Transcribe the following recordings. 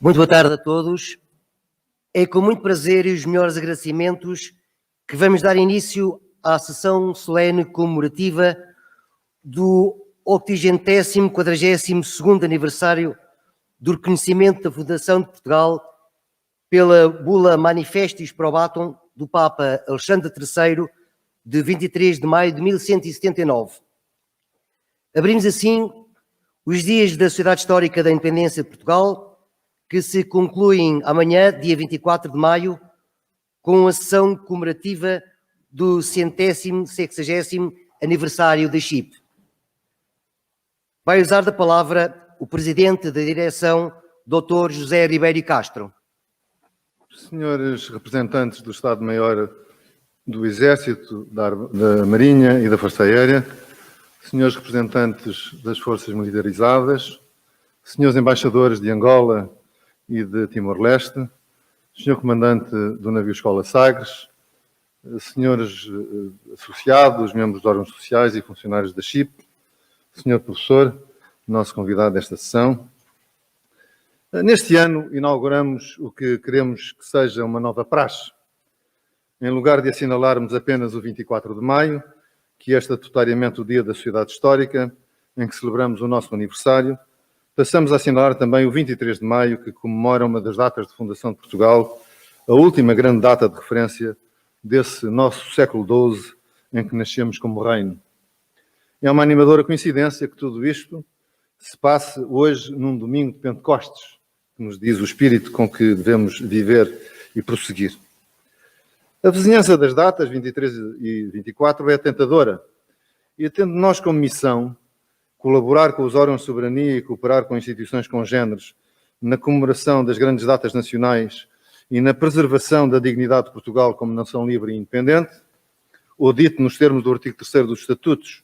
Muito boa tarde a todos. É com muito prazer e os melhores agradecimentos que vamos dar início à sessão solene comemorativa do 80º/42º aniversário do reconhecimento da Fundação de Portugal pela bula Manifestis Probatum do Papa Alexandre III, de 23 de maio de 1179. Abrimos assim os dias da Sociedade Histórica da Independência de Portugal, que se concluem amanhã, dia 24 de maio, com a sessão comemorativa do 160º aniversário da CIP. Vai usar da palavra o Presidente da Direção, Dr. José Ribeiro Castro. Senhores representantes do Estado-Maior do Exército, da Marinha e da Força Aérea, senhores representantes das Forças Militarizadas, senhores embaixadores de Angola e de Timor-Leste, senhor comandante do navio Escola Sagres, senhores associados, membros de órgãos sociais e funcionários da CIP, senhor professor, nosso convidado desta sessão. Neste ano inauguramos o que queremos que seja uma nova praxe. Em lugar de assinalarmos apenas o 24 de maio, que é estatutariamente o Dia da Sociedade Histórica, em que celebramos o nosso aniversário, passamos a assinalar também o 23 de maio, que comemora uma das datas de fundação de Portugal, a última grande data de referência desse nosso século XII, em que nascemos como reino. É uma animadora coincidência que tudo isto se passe hoje num domingo de Pentecostes, que nos diz o espírito com que devemos viver e prosseguir. A vizinhança das datas, 23 e 24, é tentadora. E tendo nós como missão colaborar com os órgãos de soberania e cooperar com instituições congêneres na comemoração das grandes datas nacionais e na preservação da dignidade de Portugal como nação livre e independente, ou dito nos termos do artigo 3º dos Estatutos,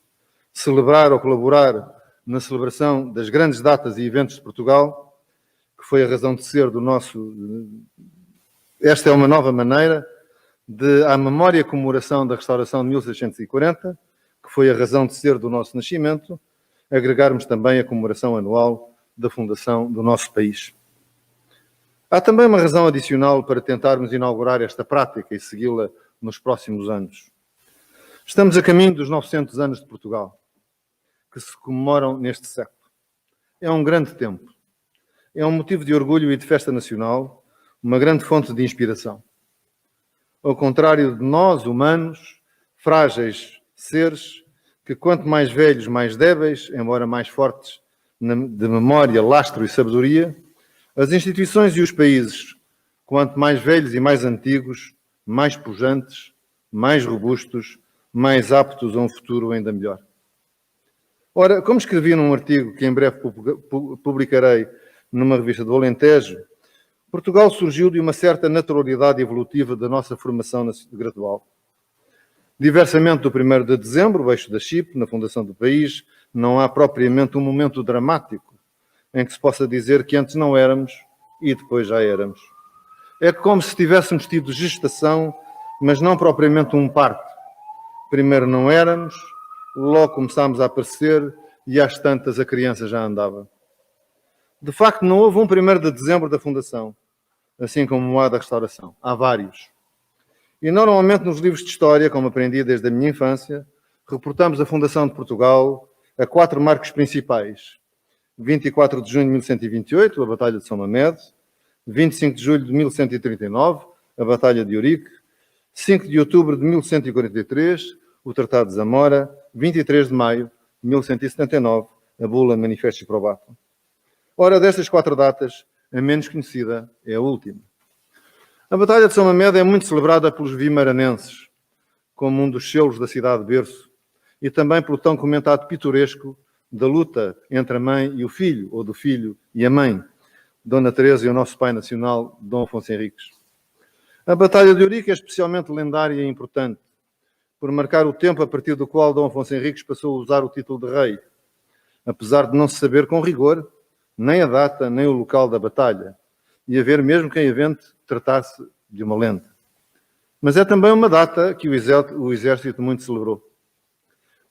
celebrar ou colaborar na celebração das grandes datas e eventos de Portugal, que foi a razão de ser do nosso... Esta é uma nova maneira de, à memória e comemoração da restauração de 1640, que foi a razão de ser do nosso nascimento, agregarmos também a comemoração anual da fundação do nosso país. Há também uma razão adicional para tentarmos inaugurar esta prática e segui-la nos próximos anos. Estamos a caminho dos 900 anos de Portugal, que se comemoram neste século. É um grande tempo. É um motivo de orgulho e de festa nacional, uma grande fonte de inspiração. Ao contrário de nós, humanos, frágeis seres, que quanto mais velhos, mais débeis, embora mais fortes de memória, lastro e sabedoria, as instituições e os países, quanto mais velhos e mais antigos, mais pujantes, mais robustos, mais aptos a um futuro ainda melhor. Ora, como escrevi num artigo que em breve publicarei numa revista do Alentejo, Portugal surgiu de uma certa naturalidade evolutiva da nossa formação gradual. Diversamente do 1º de dezembro, o eixo da CIP, na fundação do país, não há propriamente um momento dramático em que se possa dizer que antes não éramos e depois já éramos. É como se tivéssemos tido gestação, mas não propriamente um parto. Primeiro não éramos, logo começámos a aparecer e às tantas a criança já andava. De facto, não houve um 1º de dezembro da fundação, assim como há da restauração. Há vários. E normalmente nos livros de história, como aprendi desde a minha infância, reportamos a fundação de Portugal a 4 marcos principais. 24 de junho de 1128, a Batalha de São Mamede, 25 de julho de 1139, a Batalha de Ourique, 5 de outubro de 1143, o Tratado de Zamora, 23 de maio de 1179, a bula Manifestis Probatum. Ora, destas 4 datas, a menos conhecida é a última. A Batalha de São Mamede é muito celebrada pelos vimaranenses, como um dos selos da cidade de berço, e também pelo tão comentado pitoresco da luta entre a mãe e o filho, ou do filho e a mãe, Dona Teresa e o nosso pai nacional, Dom Afonso Henriques. A Batalha de Ourique é especialmente lendária e importante, por marcar o tempo a partir do qual Dom Afonso Henriques passou a usar o título de rei, apesar de não se saber com rigor nem a data, nem o local da batalha, e haver mesmo quem invente tratar-se de uma lenda. Mas é também uma data que o Exército muito celebrou.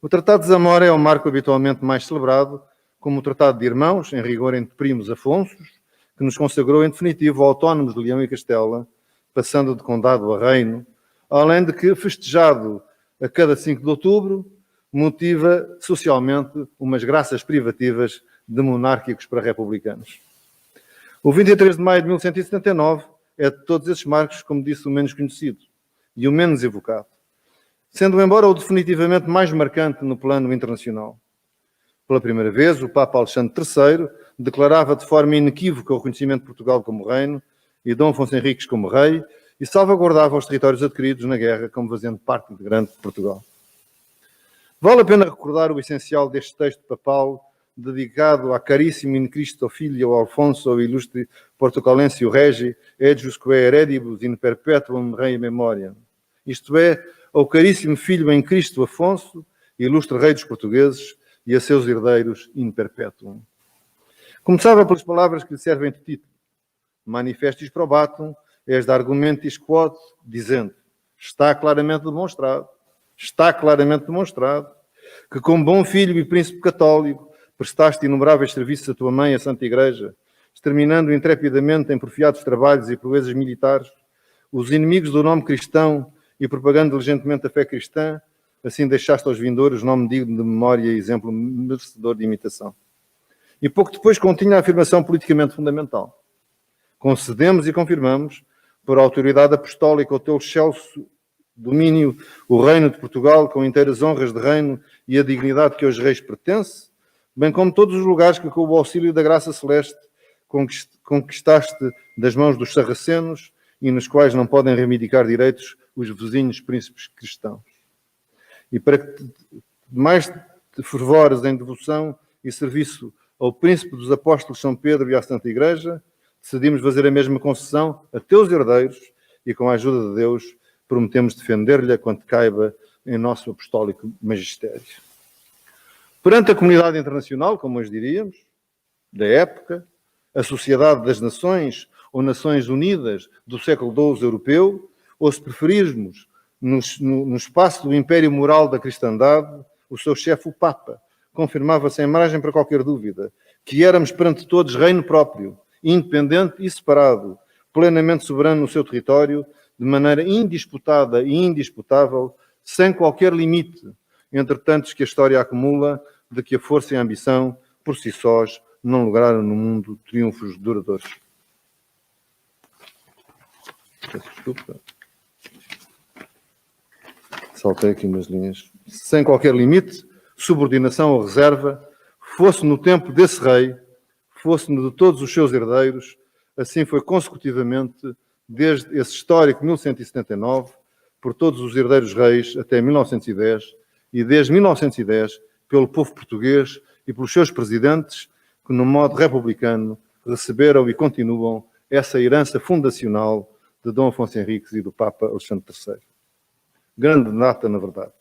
O Tratado de Zamora é o marco habitualmente mais celebrado, como o Tratado de Irmãos, em rigor entre primos afonsos, que nos consagrou em definitivo autónomos de Leão e Castela, passando de condado a reino, além de que, festejado a cada 5 de outubro, motiva socialmente umas graças privativas de monárquicos para republicanos. O 23 de maio de 1179 é de todos esses marcos, como disse, o menos conhecido e o menos evocado, sendo embora o definitivamente mais marcante no plano internacional. Pela primeira vez, o Papa Alexandre III declarava de forma inequívoca o reconhecimento de Portugal como reino e Dom Afonso Henriques como rei e salvaguardava os territórios adquiridos na guerra como fazendo parte integrante de Portugal. Vale a pena recordar o essencial deste texto papal dedicado a caríssimo in Cristo filho Alfonso ilustre Portucalense Regi ejusque heredibus in perpetuum rei memoriam. Isto é, ao caríssimo filho em Cristo Afonso, ilustre rei dos portugueses, e a seus herdeiros in perpetuum. Começava pelas palavras que lhe servem de título. Manifestis probatum, és de argumentis quod, dizendo, está claramente demonstrado, que como bom filho e príncipe católico, prestaste inumeráveis serviços à tua mãe, a Santa Igreja, exterminando intrepidamente em porfiados trabalhos e proezas militares, os inimigos do nome cristão e propagando diligentemente a fé cristã, assim deixaste aos vindouros nome digno de memória e exemplo merecedor de imitação. E pouco depois continha a afirmação politicamente fundamental. Concedemos e confirmamos, por autoridade apostólica, o teu excelso domínio, o reino de Portugal, com inteiras honras de reino e a dignidade que aos reis pertence, bem como todos os lugares que, com o auxílio da graça celeste, conquistaste das mãos dos sarracenos e nos quais não podem reivindicar direitos os vizinhos príncipes cristãos. E para que mais te fervores em devoção e serviço ao príncipe dos apóstolos São Pedro e à Santa Igreja, decidimos fazer a mesma concessão a teus herdeiros e, com a ajuda de Deus, prometemos defender-lhe quanto caiba em nosso apostólico magistério. Perante a comunidade internacional, como hoje diríamos, da época, a Sociedade das Nações ou Nações Unidas do século XII europeu, ou se preferirmos, no espaço do império moral da cristandade, o seu chefe, o Papa, confirmava sem margem para qualquer dúvida que éramos perante todos reino próprio, independente e separado, plenamente soberano no seu território, de maneira indisputada e indisputável, sem qualquer limite, entre tantos que a história acumula, de que a força e a ambição, por si sós, não lograram no mundo triunfos duradouros. Desculpa. Saltei aqui umas linhas. Sem qualquer limite, subordinação ou reserva, fosse no tempo desse rei, fosse no de todos os seus herdeiros, assim foi consecutivamente, desde esse histórico 1179, por todos os herdeiros reis até 1910, e desde 1910, pelo povo português e pelos seus presidentes, que no modo republicano receberam e continuam essa herança fundacional de Dom Afonso Henriques e do Papa Alexandre III. Grande data, na verdade.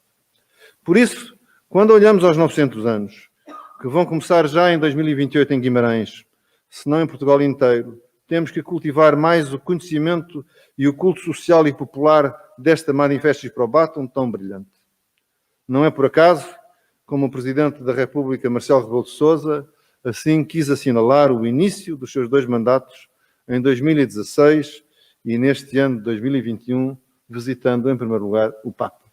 Por isso, quando olhamos aos 900 anos, que vão começar já em 2028 em Guimarães, se não em Portugal inteiro, temos que cultivar mais o conhecimento e o culto social e popular desta Manifestis Probatum tão brilhante. Não é por acaso, como o Presidente da República, Marcelo Rebelo de Sousa, assim quis assinalar o início dos seus 2 mandatos em 2016 e neste ano de 2021, visitando em primeiro lugar o Papa.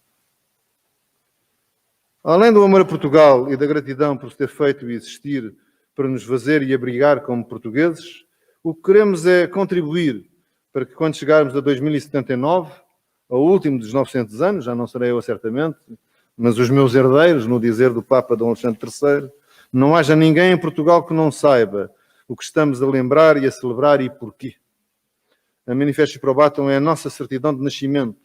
Além do amor a Portugal e da gratidão por se ter feito e existir para nos fazer e abrigar como portugueses, o que queremos é contribuir para que quando chegarmos a 2079, ao último dos 900 anos, já não serei eu certamente, mas os meus herdeiros, no dizer do Papa Dom Alexandre III, não haja ninguém em Portugal que não saiba o que estamos a lembrar e a celebrar e porquê. A Manifestis Probatum é a nossa certidão de nascimento,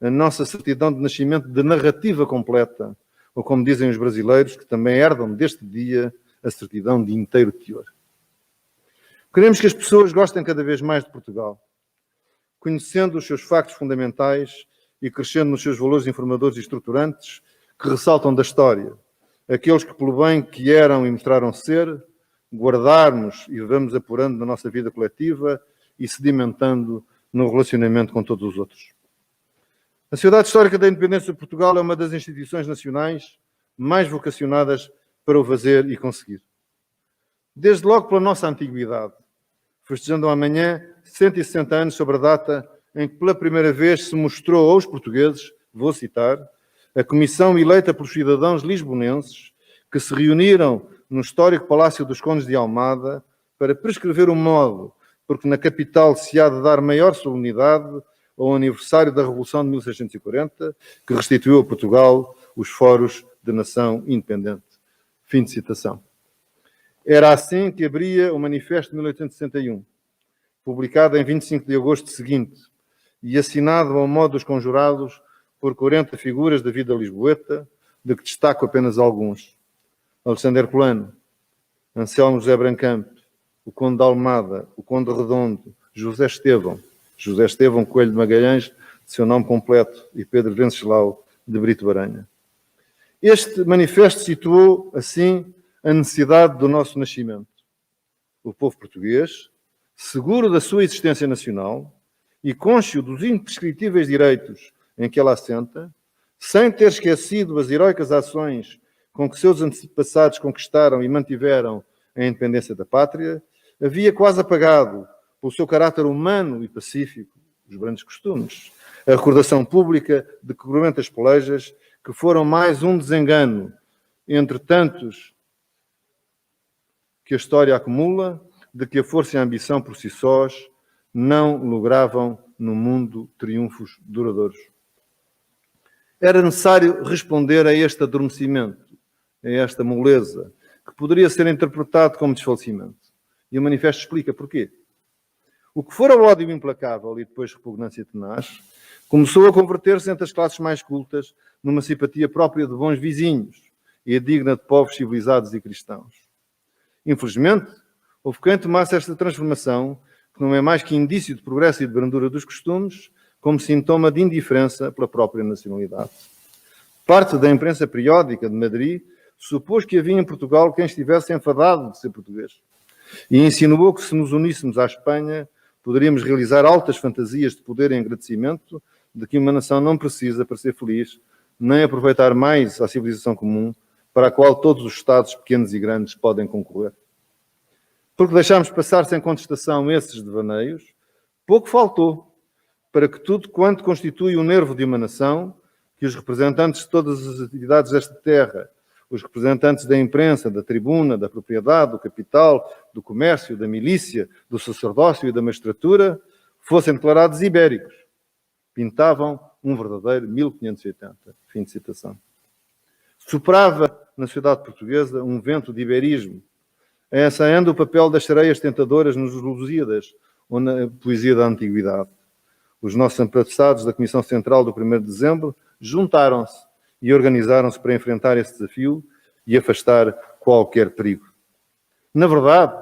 a nossa certidão de nascimento de narrativa completa, ou como dizem os brasileiros, que também herdam deste dia a certidão de inteiro teor. Queremos que as pessoas gostem cada vez mais de Portugal, conhecendo os seus factos fundamentais e crescendo nos seus valores informadores e estruturantes que ressaltam da história, aqueles que pelo bem que eram e mostraram ser, guardarmos e vamos apurando na nossa vida coletiva e sedimentando no relacionamento com todos os outros. A Sociedade Histórica da Independência de Portugal é uma das instituições nacionais mais vocacionadas para o fazer e conseguir. Desde logo pela nossa antiguidade, festejando amanhã 160 anos sobre a data em que pela primeira vez se mostrou aos portugueses, vou citar, a comissão eleita pelos cidadãos lisbonenses que se reuniram no histórico Palácio dos Condes de Almada para prescrever o modo porque na capital se há de dar maior solenidade ao aniversário da Revolução de 1640, que restituiu a Portugal os foros de nação independente. Fim de citação. Era assim que abria o Manifesto de 1861, publicado em 25 de agosto seguinte e assinado ao modo dos conjurados por 40 figuras da vida lisboeta, de que destaco apenas alguns. Alexandre Herculano, Anselmo José Brancamp, o Conde de Almada, o Conde Redondo, José Estevão Coelho de Magalhães, de seu nome completo, e Pedro Venceslau de Brito Baranha. Este manifesto situou, assim, a necessidade do nosso nascimento. O povo português, seguro da sua existência nacional e cônscio dos imprescritíveis direitos em que ela assenta, sem ter esquecido as heroicas ações com que seus antepassados conquistaram e mantiveram a independência da pátria, havia quase apagado, pelo seu caráter humano e pacífico, os grandes costumes, a recordação pública de cruentas pelejas que foram mais um desengano entre tantos que a história acumula, de que a força e a ambição por si sós não logravam no mundo triunfos duradouros. Era necessário responder a este adormecimento, a esta moleza, que poderia ser interpretado como desfalecimento. E o manifesto explica porquê. O que fora o ódio implacável e depois repugnância tenaz, começou a converter-se entre as classes mais cultas numa simpatia própria de bons vizinhos e digna de povos civilizados e cristãos. Infelizmente, houve quem tomasse esta transformação, que não é mais que indício de progresso e de brandura dos costumes, como sintoma de indiferença pela própria nacionalidade. Parte da imprensa periódica de Madrid supôs que havia em Portugal quem estivesse enfadado de ser português e insinuou que se nos uníssemos à Espanha poderíamos realizar altas fantasias de poder e agradecimento de que uma nação não precisa para ser feliz, nem aproveitar mais a civilização comum para a qual todos os Estados, pequenos e grandes, podem concorrer. Porque deixámos passar sem contestação esses devaneios, pouco faltou para que tudo quanto constitui o nervo de uma nação, que os representantes de todas as atividades desta terra, os representantes da imprensa, da tribuna, da propriedade, do capital, do comércio, da milícia, do sacerdócio e da magistratura, fossem declarados ibéricos. Pintavam um verdadeiro 1580. Fim de citação. Soprava na sociedade portuguesa um vento de iberismo, ensaiando o papel das sereias tentadoras nos Lusíadas ou na poesia da Antiguidade. Os nossos antepassados da Comissão Central do 1º de Dezembro juntaram-se e organizaram-se para enfrentar esse desafio e afastar qualquer perigo. Na verdade,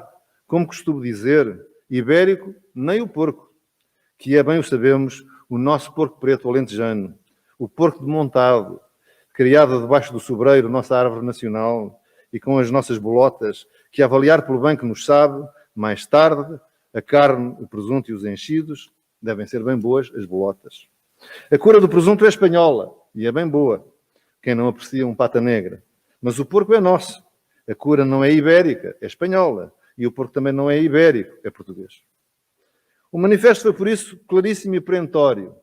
como costumo dizer, ibérico nem o porco, que é, bem o sabemos, o nosso porco preto alentejano, o porco de montado, criado debaixo do sobreiro, nossa árvore nacional, e com as nossas bolotas, que a avaliar pelo bem que nos sabe, mais tarde, a carne, o presunto e os enchidos, devem ser bem boas as bolotas. A cura do presunto é espanhola, e é bem boa. Quem não aprecia um pata negra. Mas o porco é nosso. A cura não é ibérica, é espanhola. E o porco também não é ibérico, é português. O manifesto foi, por isso, claríssimo e perentório.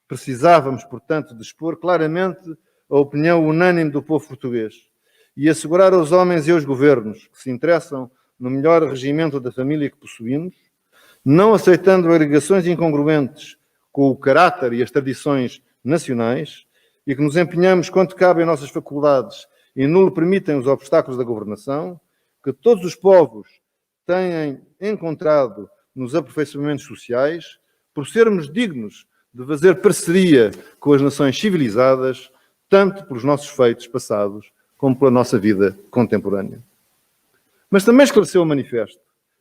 Precisávamos, portanto, de expor claramente a opinião unânime do povo português e assegurar aos homens e aos governos que se interessam no melhor regimento da família que possuímos, não aceitando agregações incongruentes com o caráter e as tradições nacionais, e que nos empenhamos quanto cabe em nossas faculdades e não lhe permitem os obstáculos da governação, que todos os povos têm encontrado nos aperfeiçoamentos sociais, por sermos dignos de fazer parceria com as nações civilizadas, tanto pelos nossos feitos passados, como pela nossa vida contemporânea. Mas também esclareceu o manifesto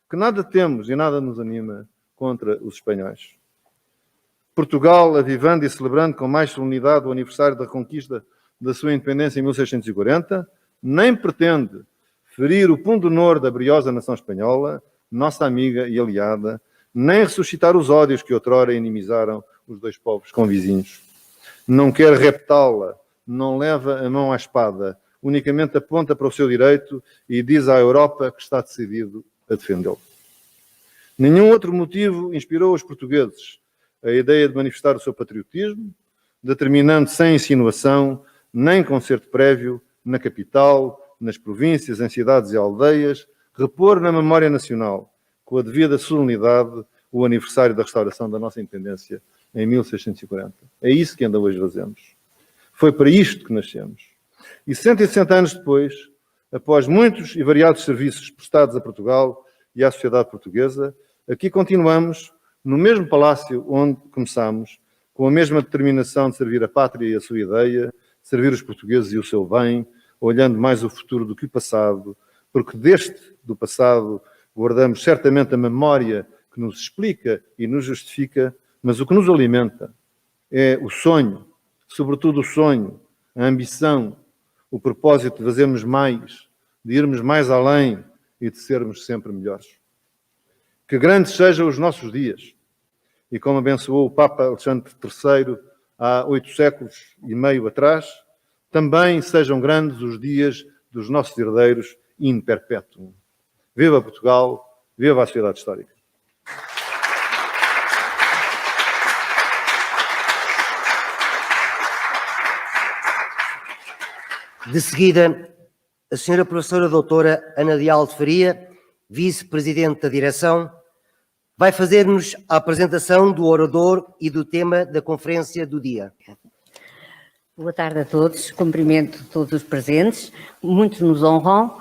que nada temos e nada nos anima contra os espanhóis. Portugal, avivando e celebrando com mais solenidade o aniversário da conquista da sua independência em 1640, nem pretende ferir o pundonor da briosa nação espanhola, nossa amiga e aliada, nem ressuscitar os ódios que outrora inimizaram os dois povos convizinhos. Não quer reptá-la, não leva a mão à espada, unicamente aponta para o seu direito e diz à Europa que está decidido a defendê-lo. Nenhum outro motivo inspirou os portugueses a ideia de manifestar o seu patriotismo, determinando sem insinuação, nem concerto prévio, na capital, nas províncias, em cidades e aldeias, repor na memória nacional, com a devida solenidade, o aniversário da restauração da nossa independência em 1640. É isso que ainda hoje fazemos. Foi para isto que nascemos. E 160 anos depois, após muitos e variados serviços prestados a Portugal e à sociedade portuguesa, aqui continuamos, no mesmo palácio onde começamos, com a mesma determinação de servir a pátria e a sua ideia, servir os portugueses e o seu bem, olhando mais o futuro do que o passado, porque do passado, guardamos certamente a memória que nos explica e nos justifica, mas o que nos alimenta é o sonho, sobretudo o sonho, a ambição, o propósito de fazermos mais, de irmos mais além e de sermos sempre melhores. Que grandes sejam os nossos dias. E como abençoou o Papa Alexandre III há 8 séculos e meio atrás, também sejam grandes os dias dos nossos herdeiros in perpetuum. Viva Portugal, viva a sociedade histórica. De seguida, a senhora professora doutora Ana Leal de Faria, vice-presidente da direção, vai fazer-nos a apresentação do orador e do tema da conferência do dia. Boa tarde a todos, cumprimento todos os presentes, muitos nos honram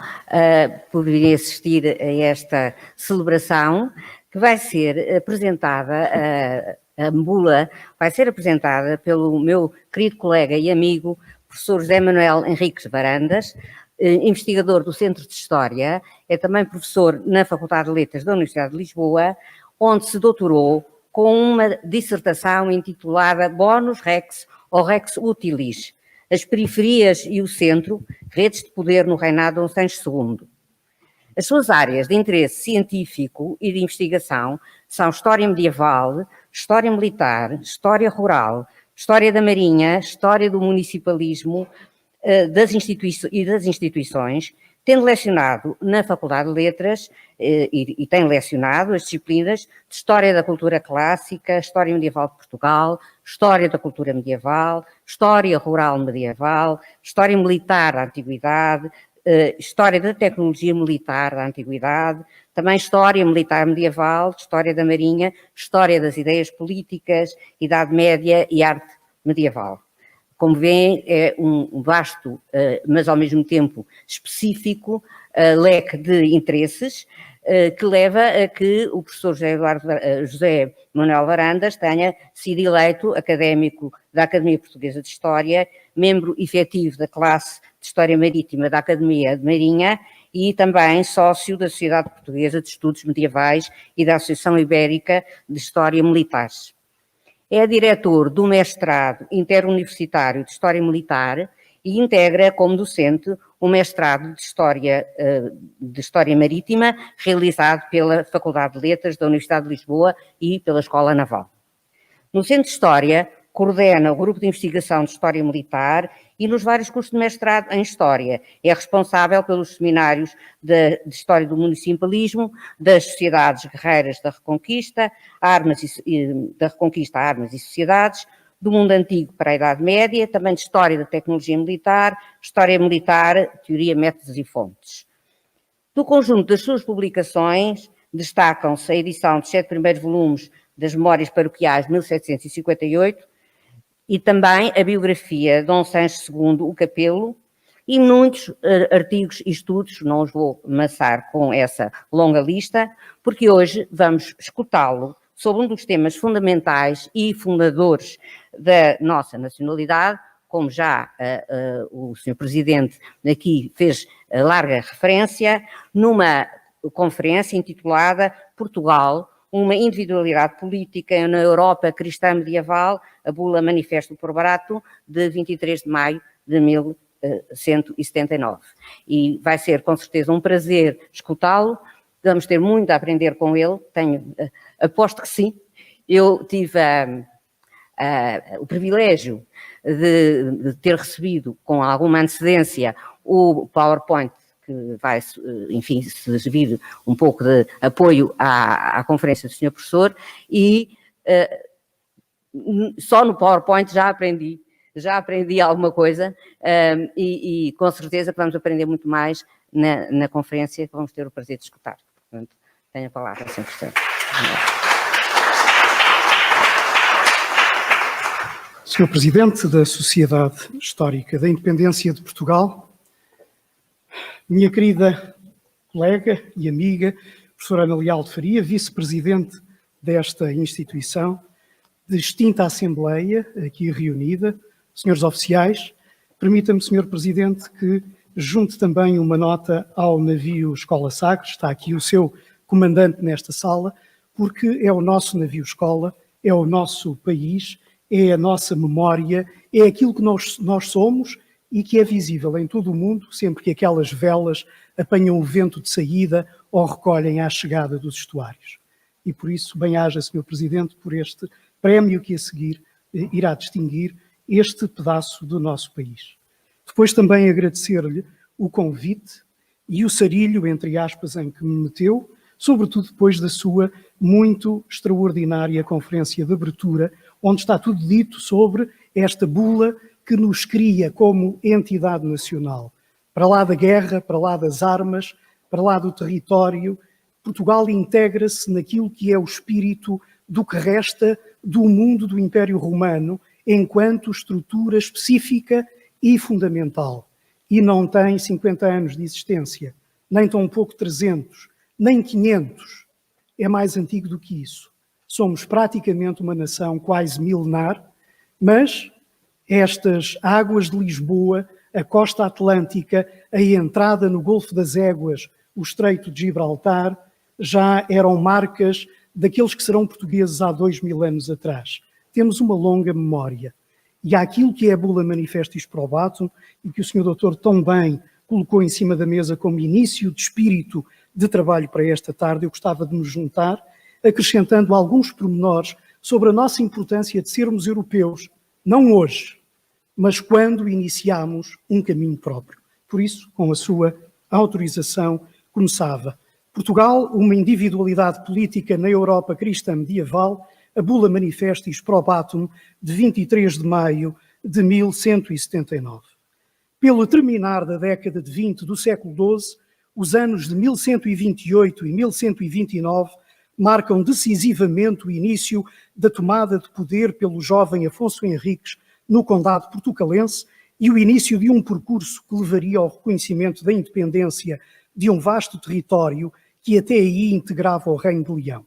por virem assistir a esta celebração que vai ser apresentada, a bula vai ser apresentada pelo meu querido colega e amigo, professor José Manuel Henriques Varandas, investigador do Centro de História, é também professor na Faculdade de Letras da Universidade de Lisboa, onde se doutorou com uma dissertação intitulada Bonus Rex ou Rex Utilis, as periferias e o centro, redes de poder no reinado de Dom Sancho II. As suas áreas de interesse científico e de investigação são História Medieval, História Militar, História Rural, História da Marinha, História do Municipalismo das instituições, tendo lecionado na Faculdade de Letras e tem lecionado as disciplinas de História da Cultura Clássica, História Medieval de Portugal, História da Cultura Medieval, História Rural Medieval, História Militar da Antiguidade, História da Tecnologia Militar da Antiguidade, também História Militar Medieval, História da Marinha, História das Ideias Políticas, Idade Média e Arte Medieval. Como veem, é um vasto, mas ao mesmo tempo específico, leque de interesses que leva a que o professor José Manuel Varandas tenha sido eleito académico da Academia Portuguesa de História, membro efetivo da classe de História Marítima da Academia de Marinha e também sócio da Sociedade Portuguesa de Estudos Medievais e da Associação Ibérica de História Militares. É diretor do mestrado interuniversitário de História Militar e integra como docente o mestrado de História Marítima, realizado pela Faculdade de Letras da Universidade de Lisboa e pela Escola Naval. No Centro de História, coordena o Grupo de Investigação de História Militar e nos vários cursos de mestrado em História. É responsável pelos seminários de História do Municipalismo, das Sociedades Guerreiras da Reconquista, Armas e Sociedades, do Mundo Antigo para a Idade Média, também de História da Tecnologia Militar, História Militar, Teoria, Métodos e Fontes. Do conjunto das suas publicações, destacam-se a edição dos 7 primeiros volumes das Memórias Paroquiais de 1758, e também a biografia de Dom Sancho II, o Capelo, e muitos artigos e estudos, não os vou amassar com essa longa lista, porque hoje vamos escutá-lo sobre um dos temas fundamentais e fundadores da nossa nacionalidade, como já o Sr. Presidente aqui fez larga referência, numa conferência intitulada Portugal, uma individualidade política na Europa cristã medieval, a bula Manifesto por Barato, de 23 de maio de 1179. E vai ser com certeza um prazer escutá-lo, vamos ter muito a aprender com ele, aposto que sim. Eu tive o privilégio de ter recebido com alguma antecedência o PowerPoint que vai, enfim, servir um pouco de apoio à conferência do Sr. Professor, e só no PowerPoint já aprendi alguma coisa, e com certeza que vamos aprender muito mais na conferência que vamos ter o prazer de escutar. Portanto, tenho a palavra, Sr. Professor. Senhor Presidente da Sociedade Histórica da Independência de Portugal, minha querida colega e amiga, professora Ana Leal de Faria, vice-presidente desta instituição, distinta Assembleia aqui reunida, senhores oficiais, permita-me, Senhor Presidente, que junte também uma nota ao navio Escola Sagres, está aqui o seu comandante nesta sala, porque é o nosso navio escola, é o nosso país, é a nossa memória, é aquilo que nós somos e que é visível em todo o mundo, sempre que aquelas velas apanham o vento de saída ou recolhem à chegada dos estuários. E por isso, bem-aja, Sr. Presidente, por este prémio que a seguir irá distinguir este pedaço do nosso país. Depois também agradecer-lhe o convite e o sarilho, entre aspas, em que me meteu, sobretudo depois da sua muito extraordinária conferência de abertura, onde está tudo dito sobre esta bula que nos cria como entidade nacional. Para lá da guerra, para lá das armas, para lá do território, Portugal integra-se naquilo que é o espírito do que resta do mundo do Império Romano, enquanto estrutura específica e fundamental. E não tem 50 anos de existência, nem tão pouco 300, nem 500. É mais antigo do que isso. Somos praticamente uma nação quase milenar, mas estas águas de Lisboa, a costa atlântica, a entrada no Golfo das Éguas, o Estreito de Gibraltar, já eram marcas daqueles que serão portugueses há 2000 anos atrás. Temos uma longa memória. E há aquilo que é a Bula Manifestis Probatum, e que o Sr. Doutor tão bem colocou em cima da mesa como início de espírito de trabalho para esta tarde, eu gostava de nos juntar, acrescentando alguns pormenores sobre a nossa importância de sermos europeus, não hoje, mas quando iniciamos um caminho próprio. Por isso, com a sua autorização, começava. Portugal, uma individualidade política na Europa cristã medieval, a Bula Manifestis Probatum, de 23 de maio de 1179. Pelo terminar da década de 20 do século XII, os anos de 1128 e 1129 marcam decisivamente o início da tomada de poder pelo jovem Afonso Henriques no Condado Portucalense e o início de um percurso que levaria ao reconhecimento da independência de um vasto território que até aí integrava o Reino de Leão.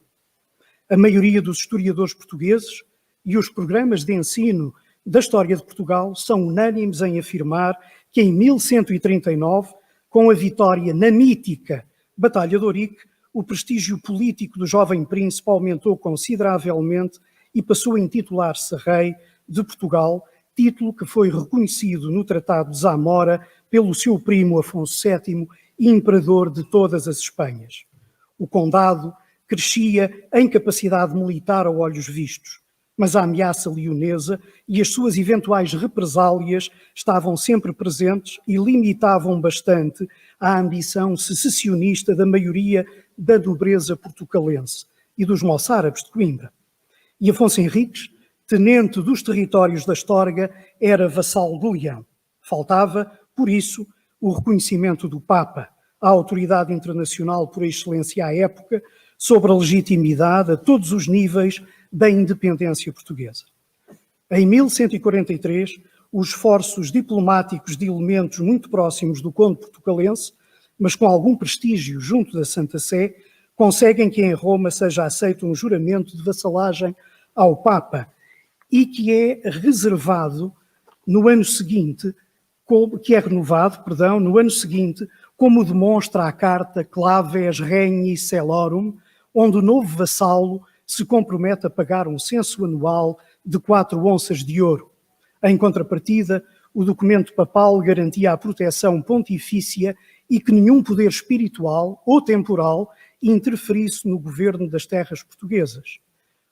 A maioria dos historiadores portugueses e os programas de ensino da história de Portugal são unânimes em afirmar que em 1139, com a vitória na mítica Batalha de Ourique, o prestígio político do jovem príncipe aumentou consideravelmente e passou a intitular-se Rei de Portugal, título que foi reconhecido no Tratado de Zamora pelo seu primo Afonso VII, imperador de todas as Espanhas. O condado crescia em capacidade militar a olhos vistos, mas a ameaça leonesa e as suas eventuais represálias estavam sempre presentes e limitavam bastante a ambição secessionista da maioria da nobreza portucalense e dos moçárabes de Coimbra. E Afonso Henriques, tenente dos territórios da Astorga, era vassalo de Leão. Faltava, por isso, o reconhecimento do Papa, a autoridade internacional por excelência à época, sobre a legitimidade a todos os níveis da independência portuguesa. Em 1143, os esforços diplomáticos de elementos muito próximos do conde portucalense, mas com algum prestígio junto da Santa Sé, conseguem que em Roma seja aceito um juramento de vassalagem ao Papa e que é reservado no ano seguinte, no ano seguinte, como demonstra a carta Claves Regni Celorum, onde o novo vassalo se compromete a pagar um censo anual de 4 onças de ouro. Em contrapartida, o documento papal garantia a proteção pontifícia e que nenhum poder espiritual ou temporal interferisse no governo das terras portuguesas.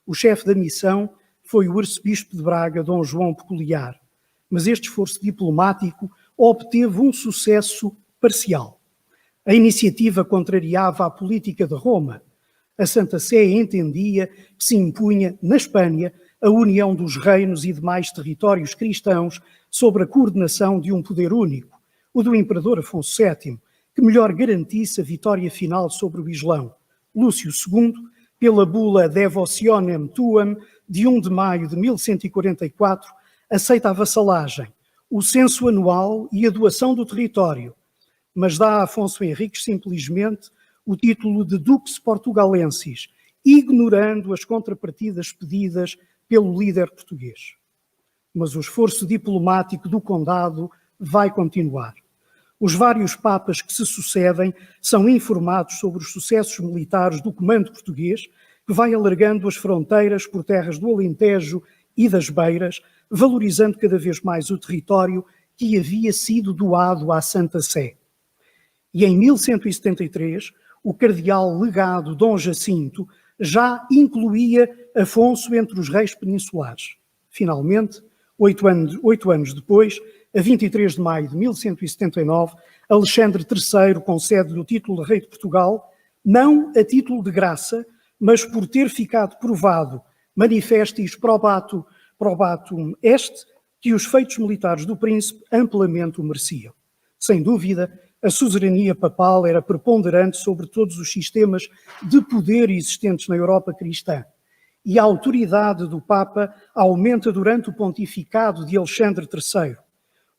O chefe da missão foi o arcebispo de Braga, Dom João Peculiar, mas este esforço diplomático obteve um sucesso parcial. A iniciativa contrariava a política de Roma. A Santa Sé entendia que se impunha, na Espanha, a união dos reinos e demais territórios cristãos sob a coordenação de um poder único, o do imperador Afonso VII, que melhor garantisse a vitória final sobre o Islão. Lúcio II, pela bula Devotionem Tuam, de 1 de maio de 1144, aceita a vassalagem, o censo anual e a doação do território, mas dá a Afonso Henriques simplesmente o título de Dux Portugalensis, ignorando as contrapartidas pedidas pelo líder português. Mas o esforço diplomático do condado vai continuar. Os vários papas que se sucedem são informados sobre os sucessos militares do comando português, que vai alargando as fronteiras por terras do Alentejo e das Beiras, valorizando cada vez mais o território que havia sido doado à Santa Sé. E em 1173, o cardeal legado Dom Jacinto já incluía Afonso entre os reis peninsulares. Finalmente, 8 anos depois, a 23 de maio de 1179, Alexandre III concede-lhe o título de rei de Portugal, não a título de graça, mas por ter ficado provado, manifestis probatum est, que os feitos militares do príncipe amplamente o mereciam. Sem dúvida, a suzerania papal era preponderante sobre todos os sistemas de poder existentes na Europa cristã, e a autoridade do Papa aumenta durante o pontificado de Alexandre III.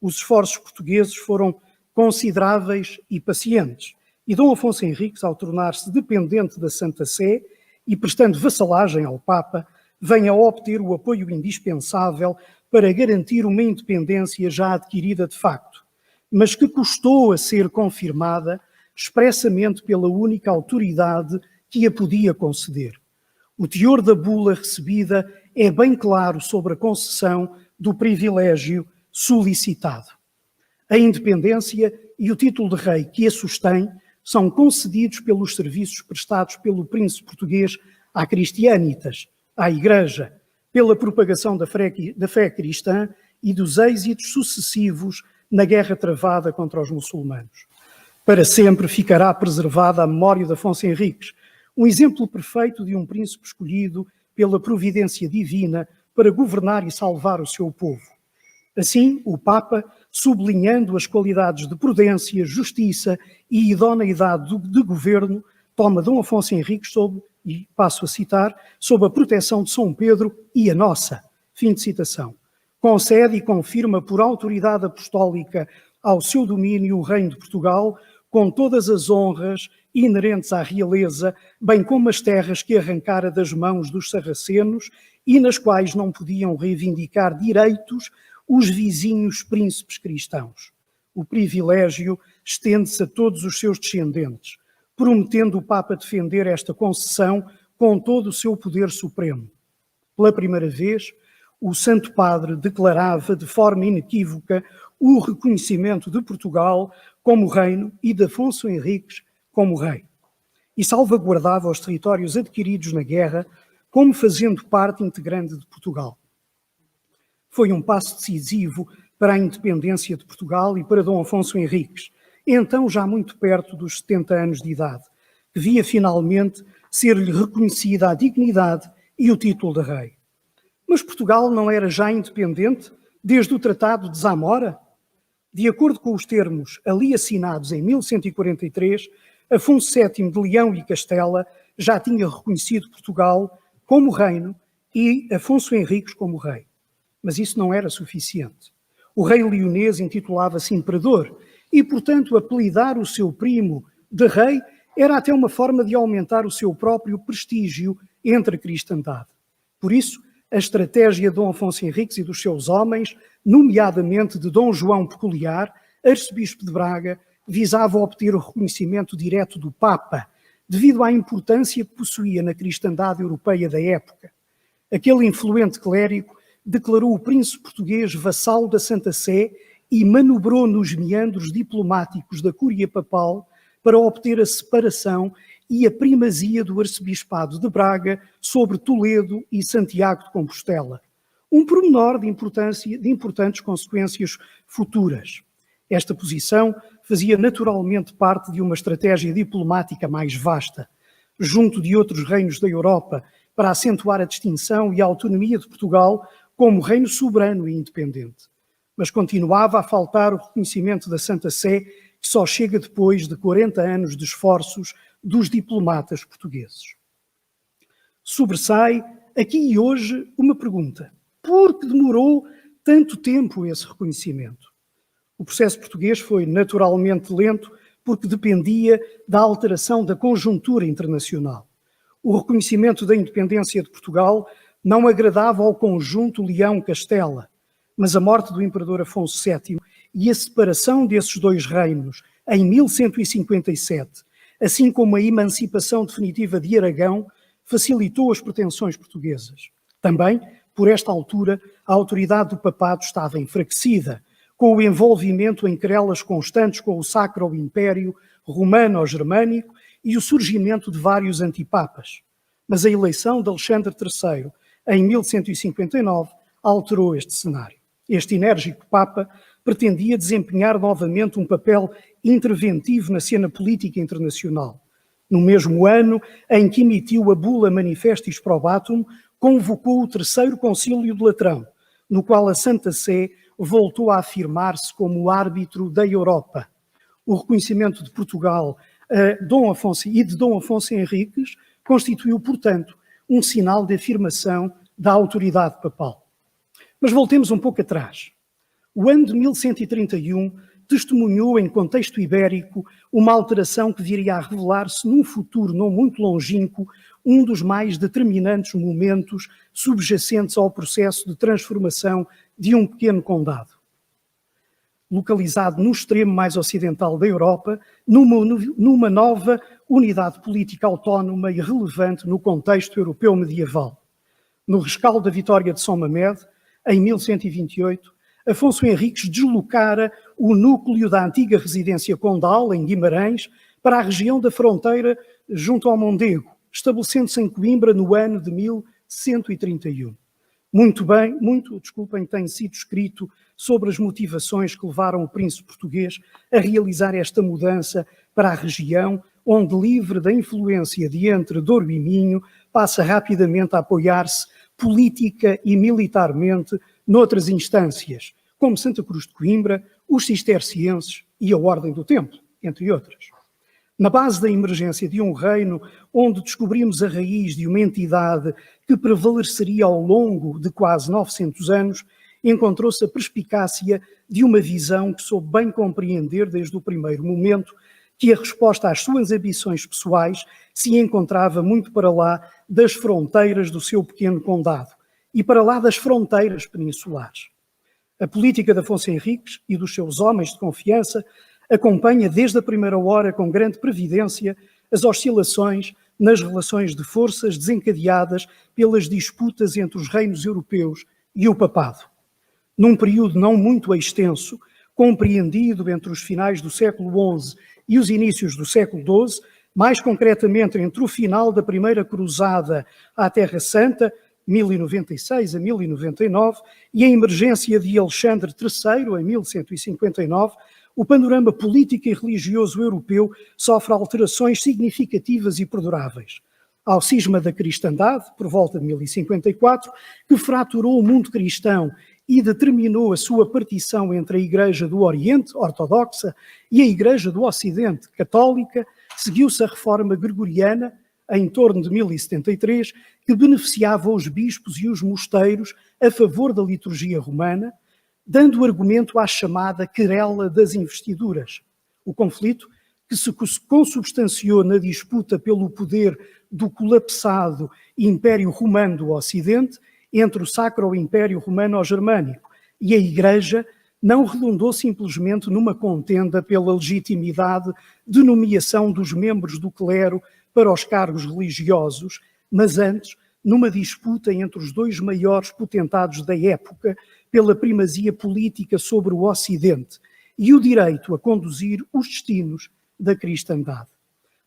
Os esforços portugueses foram consideráveis e pacientes, e Dom Afonso Henriques, ao tornar-se dependente da Santa Sé e prestando vassalagem ao Papa, vem a obter o apoio indispensável para garantir uma independência já adquirida de facto, mas que custou a ser confirmada expressamente pela única autoridade que a podia conceder. O teor da bula recebida é bem claro sobre a concessão do privilégio solicitado. A independência e o título de rei que a sustém são concedidos pelos serviços prestados pelo príncipe português à Cristianitas, à Igreja, pela propagação da fé cristã e dos êxitos sucessivos na guerra travada contra os muçulmanos. Para sempre ficará preservada a memória de Afonso Henriques, um exemplo perfeito de um príncipe escolhido pela providência divina para governar e salvar o seu povo. Assim, o Papa, sublinhando as qualidades de prudência, justiça e idoneidade de governo, toma Dom Afonso Henriques sob, e passo a citar, sob a proteção de São Pedro e a nossa. Fim de citação. Concede e confirma por autoridade apostólica ao seu domínio o Reino de Portugal, com todas as honras inerentes à realeza, bem como as terras que arrancara das mãos dos sarracenos e nas quais não podiam reivindicar direitos os vizinhos príncipes cristãos. O privilégio estende-se a todos os seus descendentes, prometendo o Papa defender esta concessão com todo o seu poder supremo. Pela primeira vez, o Santo Padre declarava de forma inequívoca o reconhecimento de Portugal como reino e de Afonso Henriques como rei, e salvaguardava os territórios adquiridos na guerra como fazendo parte integrante de Portugal. Foi um passo decisivo para a independência de Portugal e para Dom Afonso Henriques, então já muito perto dos 70 anos de idade, que via finalmente ser-lhe reconhecida a dignidade e o título de rei. Mas Portugal não era já independente desde o Tratado de Zamora? De acordo com os termos ali assinados em 1143, Afonso VII de Leão e Castela já tinha reconhecido Portugal como reino e Afonso Henriques como rei. Mas isso não era suficiente. O rei leonês intitulava-se imperador e, portanto, apelidar o seu primo de rei era até uma forma de aumentar o seu próprio prestígio entre a cristandade. Por isso, a estratégia de Dom Afonso Henriques e dos seus homens, nomeadamente de Dom João Peculiar, arcebispo de Braga, visava obter o reconhecimento direto do Papa, devido à importância que possuía na cristandade europeia da época. Aquele influente clérigo declarou o príncipe português vassalo da Santa Sé e manobrou nos meandros diplomáticos da Cúria Papal para obter a separação e a primazia do arcebispado de Braga sobre Toledo e Santiago de Compostela. Um pormenor de importantes consequências futuras. Esta posição fazia naturalmente parte de uma estratégia diplomática mais vasta, junto de outros reinos da Europa, para acentuar a distinção e a autonomia de Portugal como reino soberano e independente. Mas continuava a faltar o reconhecimento da Santa Sé, que só chega depois de 40 anos de esforços dos diplomatas portugueses. Sobressai aqui e hoje uma pergunta: por que demorou tanto tempo esse reconhecimento? O processo português foi naturalmente lento porque dependia da alteração da conjuntura internacional. O reconhecimento da independência de Portugal não agradava ao conjunto Leão-Castela, mas a morte do imperador Afonso VII e a separação desses dois reinos em 1157, assim como a emancipação definitiva de Aragão, facilitou as pretensões portuguesas. Também, por esta altura, a autoridade do papado estava enfraquecida, com o envolvimento em querelas constantes com o Sacro Império Romano-Germânico e o surgimento de vários antipapas. Mas a eleição de Alexandre III, em 1159, alterou este cenário. Este enérgico Papa pretendia desempenhar novamente um papel interventivo na cena política internacional. No mesmo ano em que emitiu a bula Manifestis Probatum, convocou o Terceiro Concílio de Latrão, no qual a Santa Sé voltou a afirmar-se como árbitro da Europa. O reconhecimento de Portugal de Dom Afonso Henriques constituiu, portanto, um sinal de afirmação da autoridade papal. Mas voltemos um pouco atrás. O ano de 1131 testemunhou, em contexto ibérico, uma alteração que viria a revelar-se num futuro não muito longínquo, um dos mais determinantes momentos subjacentes ao processo de transformação de um pequeno condado. Localizado no extremo mais ocidental da Europa, numa nova unidade política autónoma e relevante no contexto europeu medieval. No rescaldo da vitória de São Mamede, em 1128, Afonso Henriques deslocara o núcleo da antiga residência condal, em Guimarães, para a região da fronteira junto ao Mondego, estabelecendo-se em Coimbra no ano de 1131. Muito tem sido escrito sobre as motivações que levaram o príncipe português a realizar esta mudança para a região, onde, livre da influência de entre Douro e Minho, passa rapidamente a apoiar-se política e militarmente noutras instâncias, como Santa Cruz de Coimbra, os cistercienses e a Ordem do Templo, entre outras. Na base da emergência de um reino onde descobrimos a raiz de uma entidade que prevaleceria ao longo de quase 900 anos, encontrou-se a perspicácia de uma visão que soube bem compreender desde o primeiro momento que a resposta às suas ambições pessoais se encontrava muito para lá das fronteiras do seu pequeno condado e para lá das fronteiras peninsulares. A política de Afonso Henriques e dos seus homens de confiança acompanha desde a primeira hora com grande previdência as oscilações nas relações de forças desencadeadas pelas disputas entre os reinos europeus e o papado. Num período não muito extenso, compreendido entre os finais do século XI e os inícios do século XII, mais concretamente entre o final da Primeira Cruzada à Terra Santa, 1096 a 1099, e a emergência de Alexandre III, em 1159, o panorama político e religioso europeu sofre alterações significativas e perduráveis. Ao cisma da cristandade, por volta de 1054, que fraturou o mundo cristão e determinou a sua partição entre a Igreja do Oriente, ortodoxa, e a Igreja do Ocidente, católica, seguiu-se a reforma gregoriana, em torno de 1073, que beneficiava os bispos e os mosteiros a favor da liturgia romana, dando argumento à chamada querela das investiduras. O conflito que se consubstanciou na disputa pelo poder do colapsado Império Romano do Ocidente entre o Sacro Império Romano-Germânico e a Igreja não redundou simplesmente numa contenda pela legitimidade de nomeação dos membros do clero para os cargos religiosos, mas antes numa disputa entre os dois maiores potentados da época pela primazia política sobre o Ocidente e o direito a conduzir os destinos da cristandade.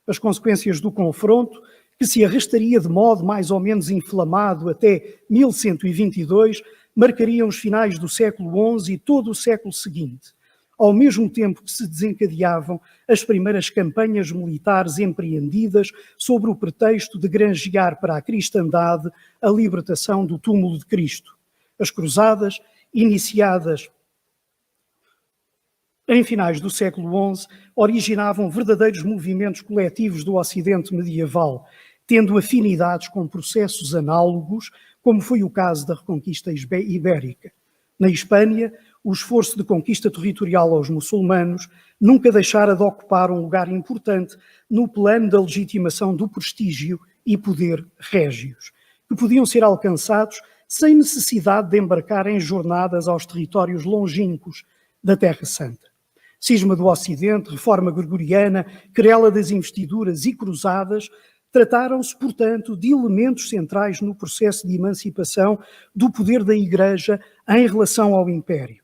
As consequências do confronto, que se arrastaria de modo mais ou menos inflamado até 1122, marcariam os finais do século XI e todo o século seguinte. ao mesmo tempo que se desencadeavam as primeiras campanhas militares empreendidas sob o pretexto de granjear para a cristandade a libertação do túmulo de Cristo. As cruzadas, iniciadas em finais do século XI, originavam verdadeiros movimentos coletivos do Ocidente medieval, tendo afinidades com processos análogos, como foi o caso da Reconquista Ibérica. Na Espanha, o esforço de conquista territorial aos muçulmanos nunca deixara de ocupar um lugar importante no plano da legitimação do prestígio e poder régios, que podiam ser alcançados sem necessidade de embarcar em jornadas aos territórios longínquos da Terra Santa. Cisma do Ocidente, reforma gregoriana, querela das investiduras e cruzadas trataram-se, portanto, de elementos centrais no processo de emancipação do poder da Igreja em relação ao Império.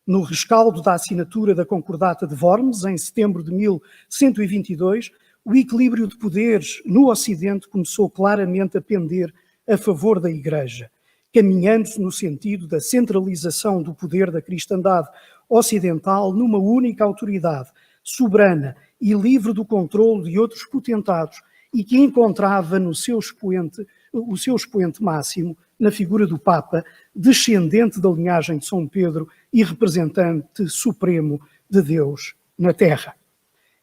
No rescaldo da assinatura da Concordata de Worms, em setembro de 1122, o equilíbrio de poderes no Ocidente começou claramente a pender a favor da Igreja, caminhando-se no sentido da centralização do poder da cristandade ocidental numa única autoridade, soberana e livre do controle de outros potentados, e que encontrava no seu expoente, o seu expoente máximo na figura do Papa, descendente da linhagem de São Pedro e representante supremo de Deus na Terra.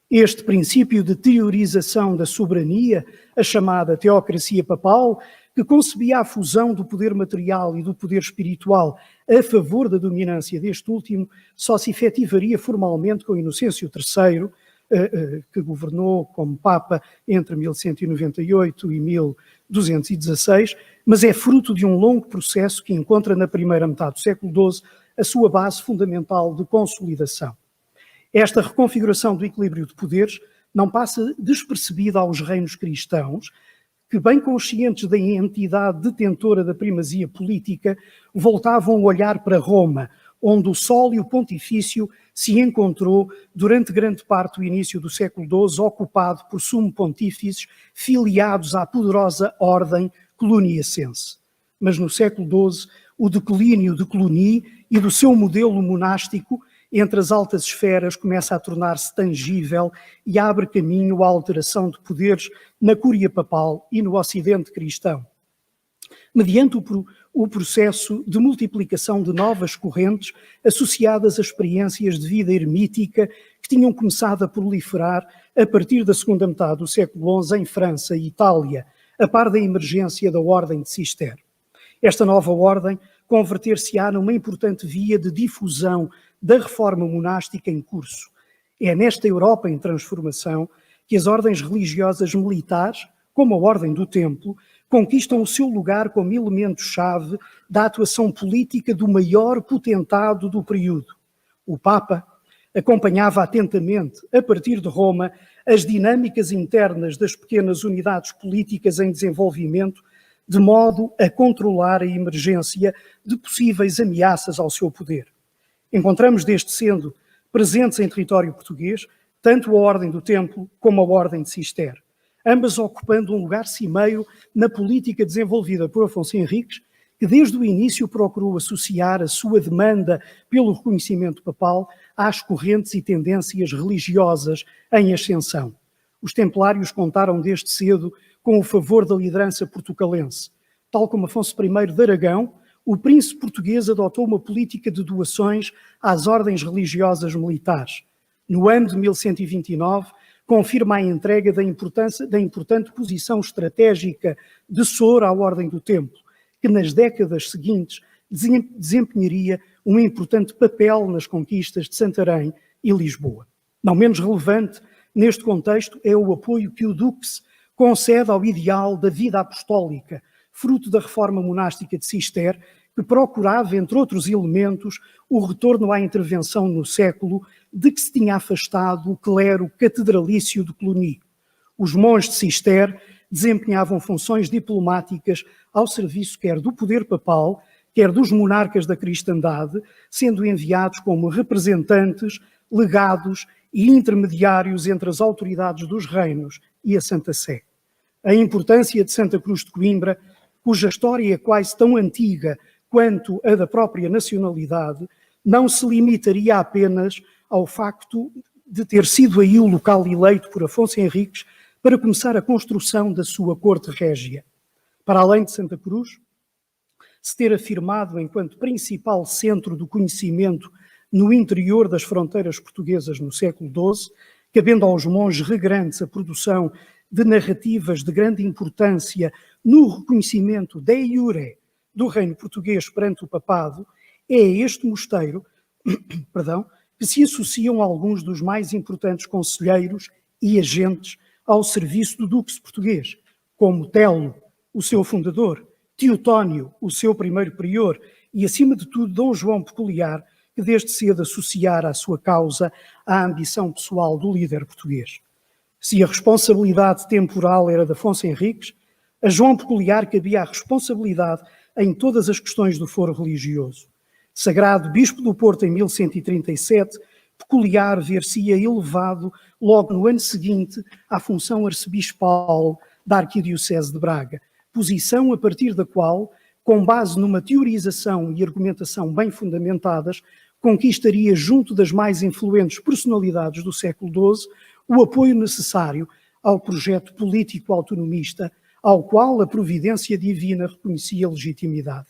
Este princípio de teorização da soberania, a chamada teocracia papal, que concebia a fusão do poder material e do poder espiritual a favor da dominância deste último, só se efetivaria formalmente com Inocêncio III, que governou como Papa entre 1198 e 1216, mas é fruto de um longo processo que encontra na primeira metade do século XII a sua base fundamental de consolidação. Esta reconfiguração do equilíbrio de poderes não passa despercebida aos reinos cristãos, que, bem conscientes da entidade detentora da primazia política, voltavam o olhar para Roma, onde o sólio pontifício se encontrou durante grande parte do início do século XII ocupado por sumo pontífices filiados à poderosa ordem coloniacense. Mas no século XII, o declínio de Cluny e do seu modelo monástico entre as altas esferas começa a tornar-se tangível e abre caminho à alteração de poderes na Cúria Papal e no Ocidente cristão. Mediante o processo de multiplicação de novas correntes associadas a experiências de vida ermítica que tinham começado a proliferar a partir da segunda metade do século XI em França e Itália, a par da emergência da Ordem de Cister. Esta nova ordem converter-se-á numa importante via de difusão da reforma monástica em curso. É nesta Europa em transformação que as ordens religiosas militares, como a Ordem do Templo, conquistam o seu lugar como elemento-chave da atuação política do maior potentado do período. O Papa acompanhava atentamente, a partir de Roma, as dinâmicas internas das pequenas unidades políticas em desenvolvimento, de modo a controlar a emergência de possíveis ameaças ao seu poder. Encontramos desde sendo presentes em território português tanto a Ordem do Templo como a Ordem de Cister, ambas ocupando um lugar cimeiro na política desenvolvida por Afonso Henriques, que desde o início procurou associar a sua demanda pelo reconhecimento papal às correntes e tendências religiosas em ascensão. Os templários contaram desde cedo com o favor da liderança portucalense. Tal como Afonso I de Aragão, o príncipe português adotou uma política de doações às ordens religiosas militares. No ano de 1129, confirma a entrega da importante posição estratégica de Sor à Ordem do Templo, que nas décadas seguintes desempenharia um importante papel nas conquistas de Santarém e Lisboa. Não menos relevante neste contexto é o apoio que o Dux concede ao ideal da vida apostólica, fruto da reforma monástica de Cister, que procurava, entre outros elementos, o retorno à intervenção no século de que se tinha afastado o clero catedralício de Cluny. Os monges de Cister desempenhavam funções diplomáticas ao serviço quer do poder papal, quer dos monarcas da cristandade, sendo enviados como representantes, legados e intermediários entre as autoridades dos reinos e a Santa Sé. A importância de Santa Cruz de Coimbra, cuja história é quase tão antiga quanto a da própria nacionalidade, não se limitaria apenas ao facto de ter sido aí o local eleito por Afonso Henriques para começar a construção da sua corte régia. Para além de Santa Cruz, se ter afirmado enquanto principal centro do conhecimento no interior das fronteiras portuguesas no século XII, cabendo aos monges regrantes a produção de narrativas de grande importância no reconhecimento de iure do reino português perante o papado, é a este mosteiro que se associam alguns dos mais importantes conselheiros e agentes ao serviço do Dux português, como Telo, o seu fundador, Teotónio, o seu primeiro prior, e, acima de tudo, Dom João Peculiar, que desde cedo associara a sua causa à ambição pessoal do líder português. Se a responsabilidade temporal era de Afonso Henriques, a João Peculiar cabia a responsabilidade em todas as questões do foro religioso. Sagrado Bispo do Porto em 1137, Peculiar ver-se-ia elevado logo no ano seguinte à função arcebispal da Arquidiocese de Braga, posição a partir da qual, com base numa teorização e argumentação bem fundamentadas, conquistaria junto das mais influentes personalidades do século XII o apoio necessário ao projeto político autonomista, ao qual a providência divina reconhecia legitimidade.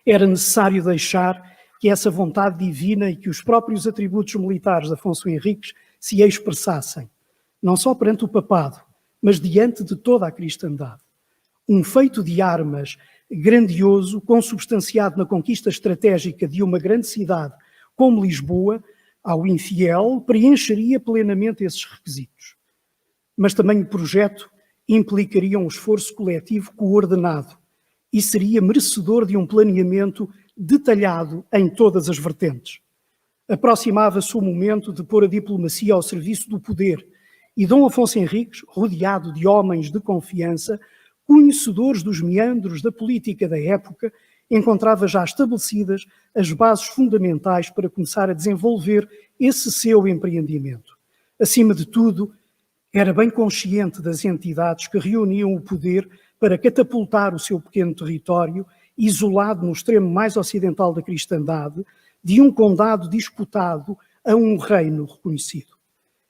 Era necessário deixar que essa vontade divina e que os próprios atributos militares de Afonso Henriques se expressassem, não só perante o papado, mas diante de toda a cristandade. Um feito de armas grandioso, consubstanciado na conquista estratégica de uma grande cidade como Lisboa, ao infiel, preencheria plenamente esses requisitos. Mas também o projeto implicaria um esforço coletivo coordenado e seria merecedor de um planeamento detalhado em todas as vertentes. Aproximava-se o momento de pôr a diplomacia ao serviço do poder e Dom Afonso Henriques, rodeado de homens de confiança, conhecedores dos meandros da política da época, encontrava já estabelecidas as bases fundamentais para começar a desenvolver esse seu empreendimento. Acima de tudo, era bem consciente das entidades que reuniam o poder para catapultar o seu pequeno território, isolado no extremo mais ocidental da cristandade, de um condado disputado a um reino reconhecido.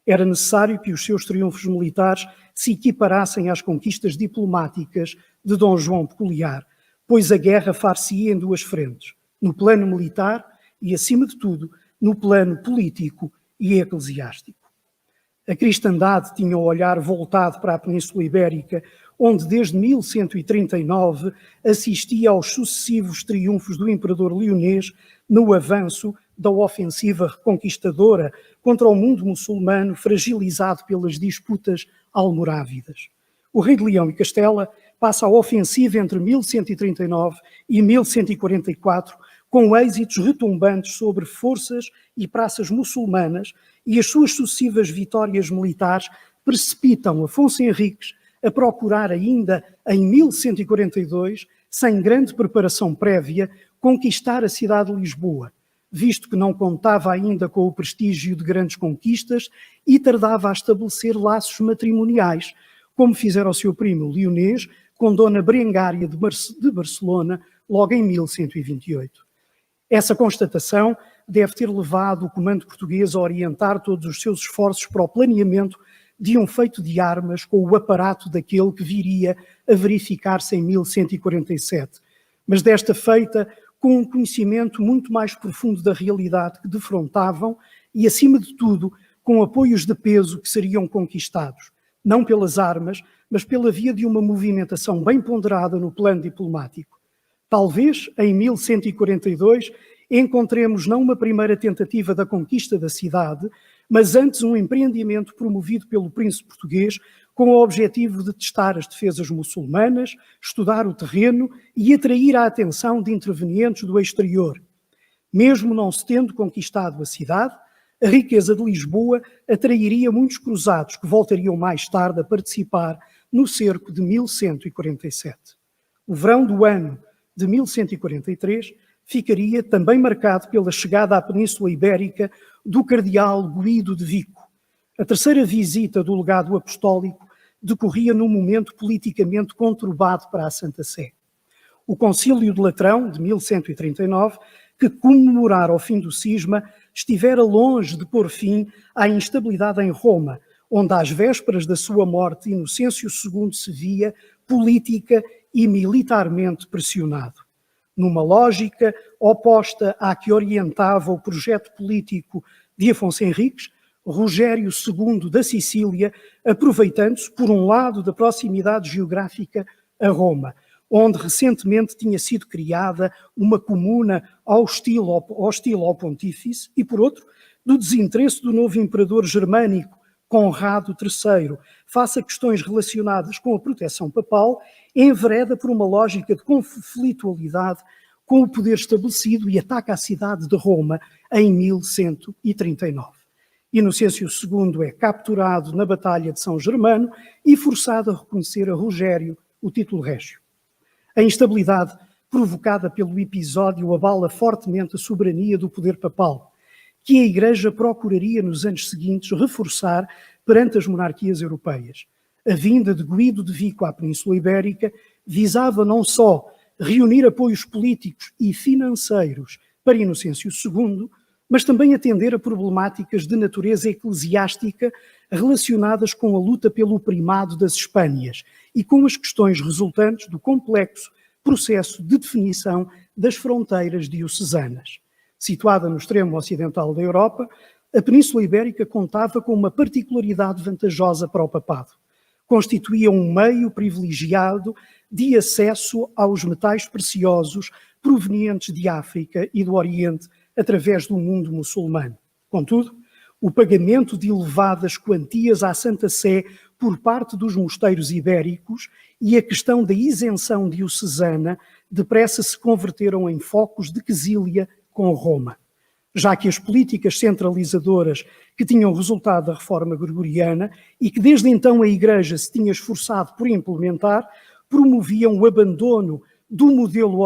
Era necessário que os seus triunfos militares se equiparassem às conquistas diplomáticas de Dom João Peculiar, pois a guerra far-se-ia em duas frentes, no plano militar e, acima de tudo, no plano político e eclesiástico. A cristandade tinha o olhar voltado para a Península Ibérica, onde desde 1139 assistia aos sucessivos triunfos do imperador leonês no avanço da ofensiva reconquistadora contra o mundo muçulmano fragilizado pelas disputas almorávidas. O rei de Leão e Castela passa a ofensiva entre 1139 e 1144 com êxitos retumbantes sobre forças e praças muçulmanas, e as suas sucessivas vitórias militares precipitam Afonso Henriques a procurar ainda em 1142, sem grande preparação prévia, conquistar a cidade de Lisboa, visto que não contava ainda com o prestígio de grandes conquistas e tardava a estabelecer laços matrimoniais, como fizera o seu primo leonês com Dona Berengária de Barcelona, logo em 1128. Essa constatação deve ter levado o comando português a orientar todos os seus esforços para o planeamento de um feito de armas com o aparato daquele que viria a verificar-se em 1147, mas desta feita com um conhecimento muito mais profundo da realidade que defrontavam e, acima de tudo, com apoios de peso que seriam conquistados, não pelas armas, mas pela via de uma movimentação bem ponderada no plano diplomático. Talvez, em 1142, encontremos não uma primeira tentativa da conquista da cidade, mas antes um empreendimento promovido pelo príncipe português com o objetivo de testar as defesas muçulmanas, estudar o terreno e atrair a atenção de intervenientes do exterior. Mesmo não se tendo conquistado a cidade, a riqueza de Lisboa atrairia muitos cruzados que voltariam mais tarde a participar no cerco de 1147. O verão do ano de 1143 ficaria também marcado pela chegada à Península Ibérica do cardeal Guido de Vico. A terceira visita do legado apostólico decorria num momento politicamente conturbado para a Santa Sé. O Concílio de Latrão, de 1139, que comemorar o fim do cisma estivera longe de pôr fim à instabilidade em Roma, onde às vésperas da sua morte Inocêncio II se via política e militarmente pressionado. Numa lógica oposta à que orientava o projeto político de Afonso Henriques, Rogério II da Sicília, aproveitando-se, por um lado, da proximidade geográfica a Roma, onde recentemente tinha sido criada uma comuna hostil ao pontífice, e, por outro, do desinteresse do novo imperador germânico, Conrado III, face a questões relacionadas com a proteção papal, envereda por uma lógica de conflitualidade com o poder estabelecido e ataca a cidade de Roma em 1139. Inocêncio II é capturado na Batalha de São Germano e forçado a reconhecer a Rogério o título régio. A instabilidade provocada pelo episódio abala fortemente a soberania do poder papal, que a Igreja procuraria nos anos seguintes reforçar perante as monarquias europeias. A vinda de Guido de Vico à Península Ibérica visava não só reunir apoios políticos e financeiros para Inocêncio II, mas também atender a problemáticas de natureza eclesiástica relacionadas com a luta pelo primado das Espanhas e com as questões resultantes do complexo processo de definição das fronteiras diocesanas. Situada no extremo ocidental da Europa, a Península Ibérica contava com uma particularidade vantajosa para o papado. Constituía um meio privilegiado de acesso aos metais preciosos provenientes de África e do Oriente através do mundo muçulmano. Contudo, o pagamento de elevadas quantias à Santa Sé por parte dos mosteiros ibéricos e a questão da isenção diocesana depressa se converteram em focos de quesília com Roma, já que as políticas centralizadoras que tinham resultado da reforma gregoriana e que desde então a Igreja se tinha esforçado por implementar, promoviam o abandono do modelo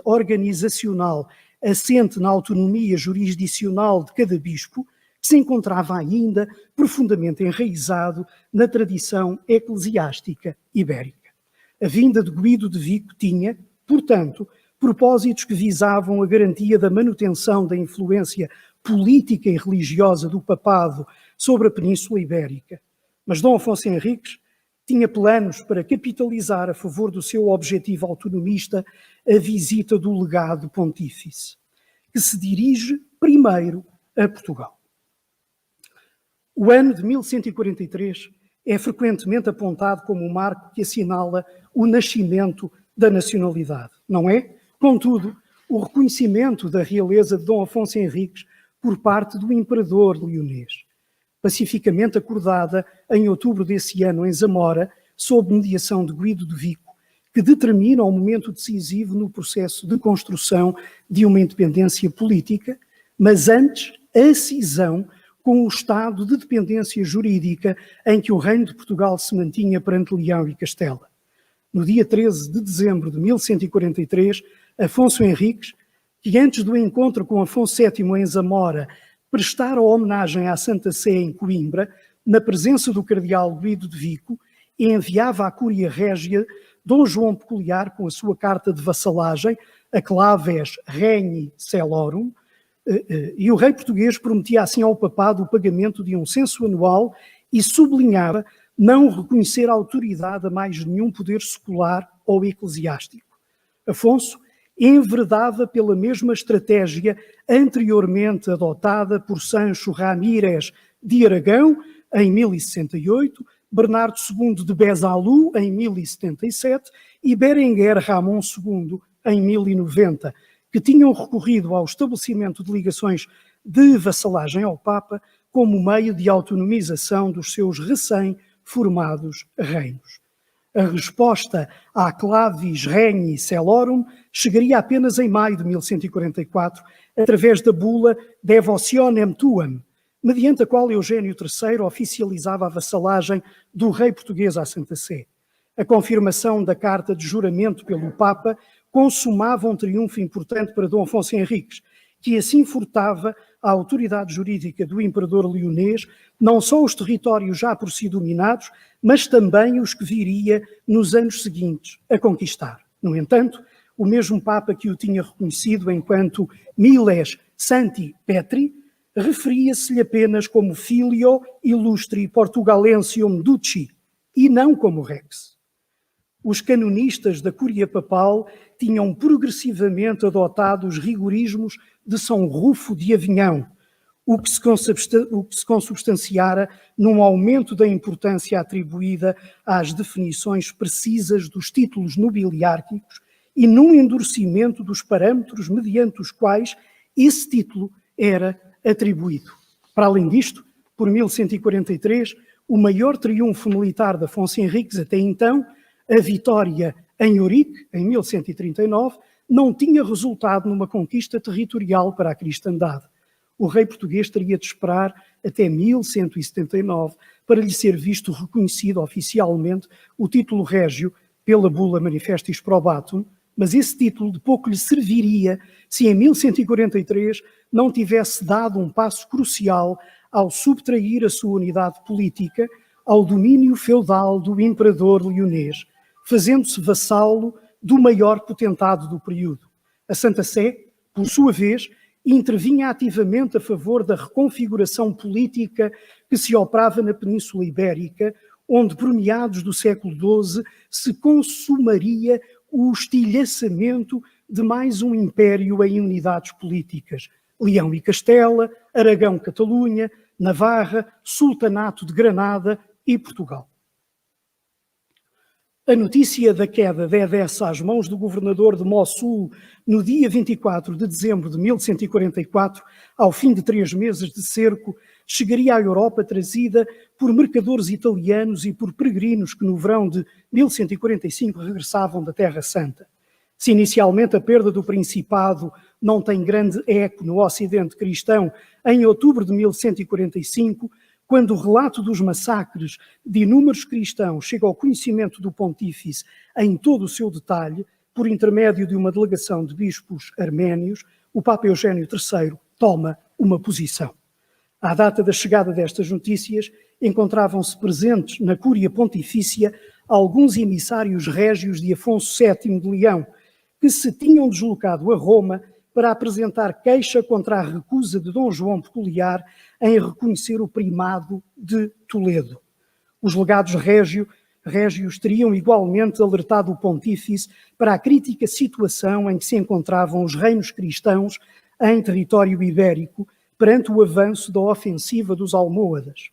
organizacional assente na autonomia jurisdicional de cada bispo, que se encontrava ainda profundamente enraizado na tradição eclesiástica ibérica. A vinda de Guido de Vico tinha, portanto, propósitos que visavam a garantia da manutenção da influência política e religiosa do papado sobre a Península Ibérica. Mas Dom Afonso Henriques tinha planos para capitalizar a favor do seu objetivo autonomista a visita do legado pontífice, que se dirige primeiro a Portugal. O ano de 1143 é frequentemente apontado como um marco que assinala o nascimento da nacionalidade, não é? Contudo, o reconhecimento da realeza de Dom Afonso Henriques por parte do imperador leonês, pacificamente acordada em outubro desse ano em Zamora, sob mediação de Guido de Vico, que determina o momento decisivo no processo de construção de uma independência política, mas antes a cisão com o estado de dependência jurídica em que o Reino de Portugal se mantinha perante Leão e Castela. No dia 13 de dezembro de 1143, Afonso Henriques, que antes do encontro com Afonso VII em Zamora, prestara homenagem à Santa Sé em Coimbra, na presença do cardeal Guido de Vico, enviava à Cúria Régia Dom João Peculiar com a sua carta de vassalagem, a Claves Regni Celorum, e o rei português prometia assim ao papado o pagamento de um censo anual e sublinhava não reconhecer autoridade a mais nenhum poder secular ou eclesiástico. Afonso enveredava pela mesma estratégia anteriormente adotada por Sancho Ramírez de Aragão, em 1068, Bernardo II de Besalú, em 1077, e Berenguer Ramon II, em 1090, que tinham recorrido ao estabelecimento de ligações de vassalagem ao Papa como meio de autonomização dos seus recém-formados reinos. A resposta à Clavis Regni Celorum chegaria apenas em maio de 1144, através da bula Devotionem Tuam, mediante a qual Eugênio III oficializava a vassalagem do rei português à Santa Sé. A confirmação da carta de juramento pelo Papa consumava um triunfo importante para Dom Afonso Henriques, que assim furtava à autoridade jurídica do imperador leonês não só os territórios já por si dominados, mas também os que viria nos anos seguintes a conquistar. No entanto, o mesmo Papa que o tinha reconhecido enquanto Miles Santi Petri, referia-se-lhe apenas como Filio Illustri Portugalensium Duci, e não como Rex. Os canonistas da Cúria Papal tinham progressivamente adotado os rigorismos de São Rufo de Avinhão, o que se consubstanciara num aumento da importância atribuída às definições precisas dos títulos nobiliárquicos e num endurecimento dos parâmetros mediante os quais esse título era atribuído. Para além disto, por 1143, o maior triunfo militar de Afonso Henriques até então, a vitória em Ourique, em 1139, não tinha resultado numa conquista territorial para a cristandade. O rei português teria de esperar até 1179 para lhe ser visto reconhecido oficialmente o título régio pela bula Manifestis Probatum, mas esse título de pouco lhe serviria se em 1143 não tivesse dado um passo crucial ao subtrair a sua unidade política ao domínio feudal do imperador leonês, fazendo-se vassalo do maior potentado do período. A Santa Sé, por sua vez, intervinha ativamente a favor da reconfiguração política que se operava na Península Ibérica, onde, por meados do século XII, se consumaria o estilhaçamento de mais um império em unidades políticas: Leão e Castela, Aragão-Catalunha, Navarra, Sultanato de Granada e Portugal. A notícia da queda de Edessa às mãos do governador de Mossul no dia 24 de dezembro de 1144, ao fim de 3 meses de cerco, chegaria à Europa trazida por mercadores italianos e por peregrinos que no verão de 1145 regressavam da Terra Santa. Se inicialmente a perda do Principado não tem grande eco no Ocidente cristão, em outubro de 1145, quando o relato dos massacres de inúmeros cristãos chega ao conhecimento do pontífice em todo o seu detalhe, por intermédio de uma delegação de bispos arménios, o Papa Eugênio III toma uma posição. À data da chegada destas notícias, encontravam-se presentes na Cúria Pontifícia alguns emissários régios de Afonso VII de Leão, que se tinham deslocado a Roma para apresentar queixa contra a recusa de Dom João Peculiar em reconhecer o primado de Toledo. Os legados régios teriam igualmente alertado o pontífice para a crítica situação em que se encontravam os reinos cristãos em território ibérico perante o avanço da ofensiva dos almohadas.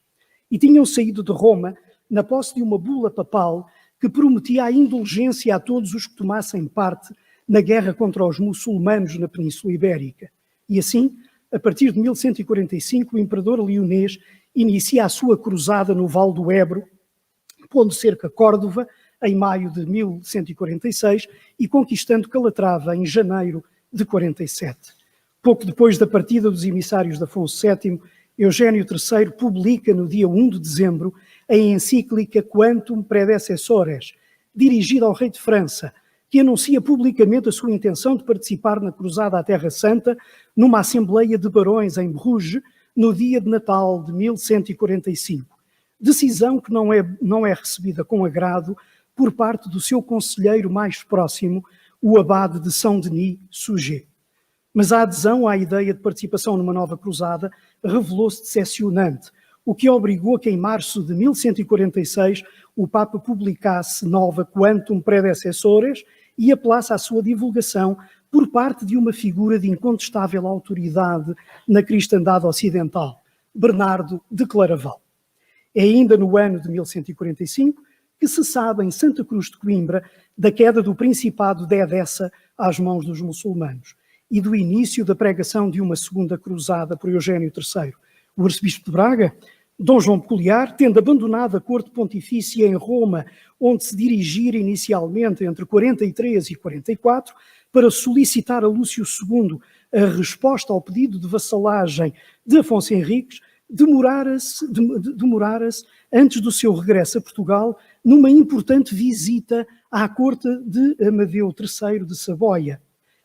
E tinham saído de Roma na posse de uma bula papal que prometia a indulgência a todos os que tomassem parte na guerra contra os muçulmanos na Península Ibérica. E assim, a partir de 1145, o imperador leonês inicia a sua cruzada no Vale do Ebro, pondo cerca Córdoba em maio de 1146 e conquistando Calatrava em janeiro de 47. Pouco depois da partida dos emissários de Afonso VII, Eugênio III publica no dia 1 de dezembro a encíclica Quantum Predecessores, dirigida ao rei de França, que anuncia publicamente a sua intenção de participar na cruzada à Terra Santa numa Assembleia de Barões em Bruges no dia de Natal de 1145. Decisão que não é recebida com agrado por parte do seu conselheiro mais próximo, o abade de Saint-Denis, Suger. Mas a adesão à ideia de participação numa nova cruzada revelou-se decepcionante, o que obrigou a que em março de 1146 o Papa publicasse nova Quantum Predecessores e apelasse à sua divulgação por parte de uma figura de incontestável autoridade na cristandade ocidental, Bernardo de Claraval. É ainda no ano de 1145 que se sabe em Santa Cruz de Coimbra da queda do Principado de Edessa às mãos dos muçulmanos e do início da pregação de uma segunda cruzada por Eugênio III. O arcebispo de Braga, Dom João Peculiar, tendo abandonado a corte pontifícia em Roma, onde se dirigira inicialmente entre 43 e 44, para solicitar a Lúcio II a resposta ao pedido de vassalagem de Afonso Henriques, demorara-se antes do seu regresso a Portugal numa importante visita à corte de Amadeu III de Saboia.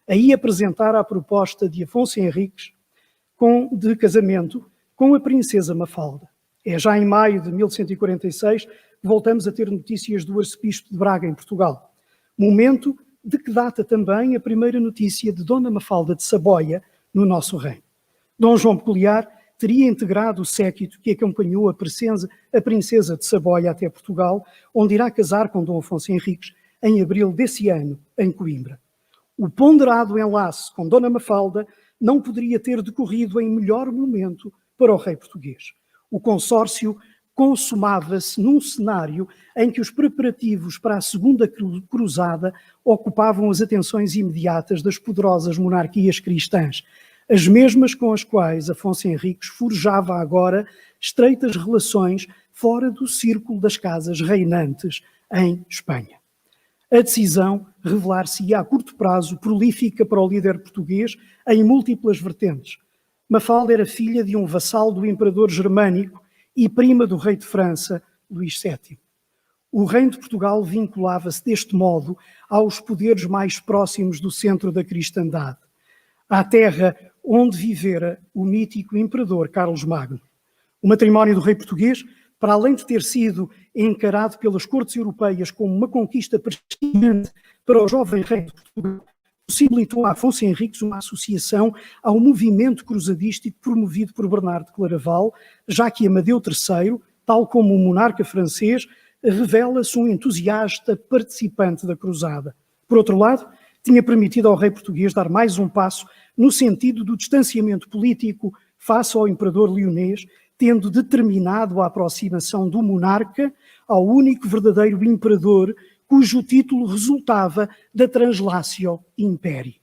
Aí apresentara a proposta de Afonso Henriques de casamento com a princesa Mafalda. É já em maio de 1146 que voltamos a ter notícias do arcebispo de Braga, em Portugal. Momento de que data também a primeira notícia de Dona Mafalda de Saboia no nosso reino. Dom João Peculiar teria integrado o séquito que acompanhou a princesa de Saboia até Portugal, onde irá casar com Dom Afonso Henriques em abril desse ano, em Coimbra. O ponderado enlace com Dona Mafalda não poderia ter decorrido em melhor momento para o rei português. O consórcio consumava-se num cenário em que os preparativos para a Segunda Cruzada ocupavam as atenções imediatas das poderosas monarquias cristãs, as mesmas com as quais Afonso Henriques forjava agora estreitas relações fora do círculo das casas reinantes em Espanha. A decisão revelar-se-ia a curto prazo prolífica para o líder português em múltiplas vertentes. Mafalda era filha de um vassalo do imperador germânico e prima do rei de França, Luís VII. O reino de Portugal vinculava-se deste modo aos poderes mais próximos do centro da cristandade, à terra onde vivera o mítico imperador Carlos Magno. O matrimónio do rei português, para além de ter sido encarado pelas cortes europeias como uma conquista prestigiante para o jovem rei de Portugal, possibilitou a Afonso Henriques uma associação ao movimento cruzadístico promovido por Bernardo de Claraval, já que Amadeu III, tal como o monarca francês, revela-se um entusiasta participante da cruzada. Por outro lado, tinha permitido ao rei português dar mais um passo no sentido do distanciamento político face ao imperador leonês, tendo determinado a aproximação do monarca ao único verdadeiro imperador cujo título resultava da Translatio Imperii.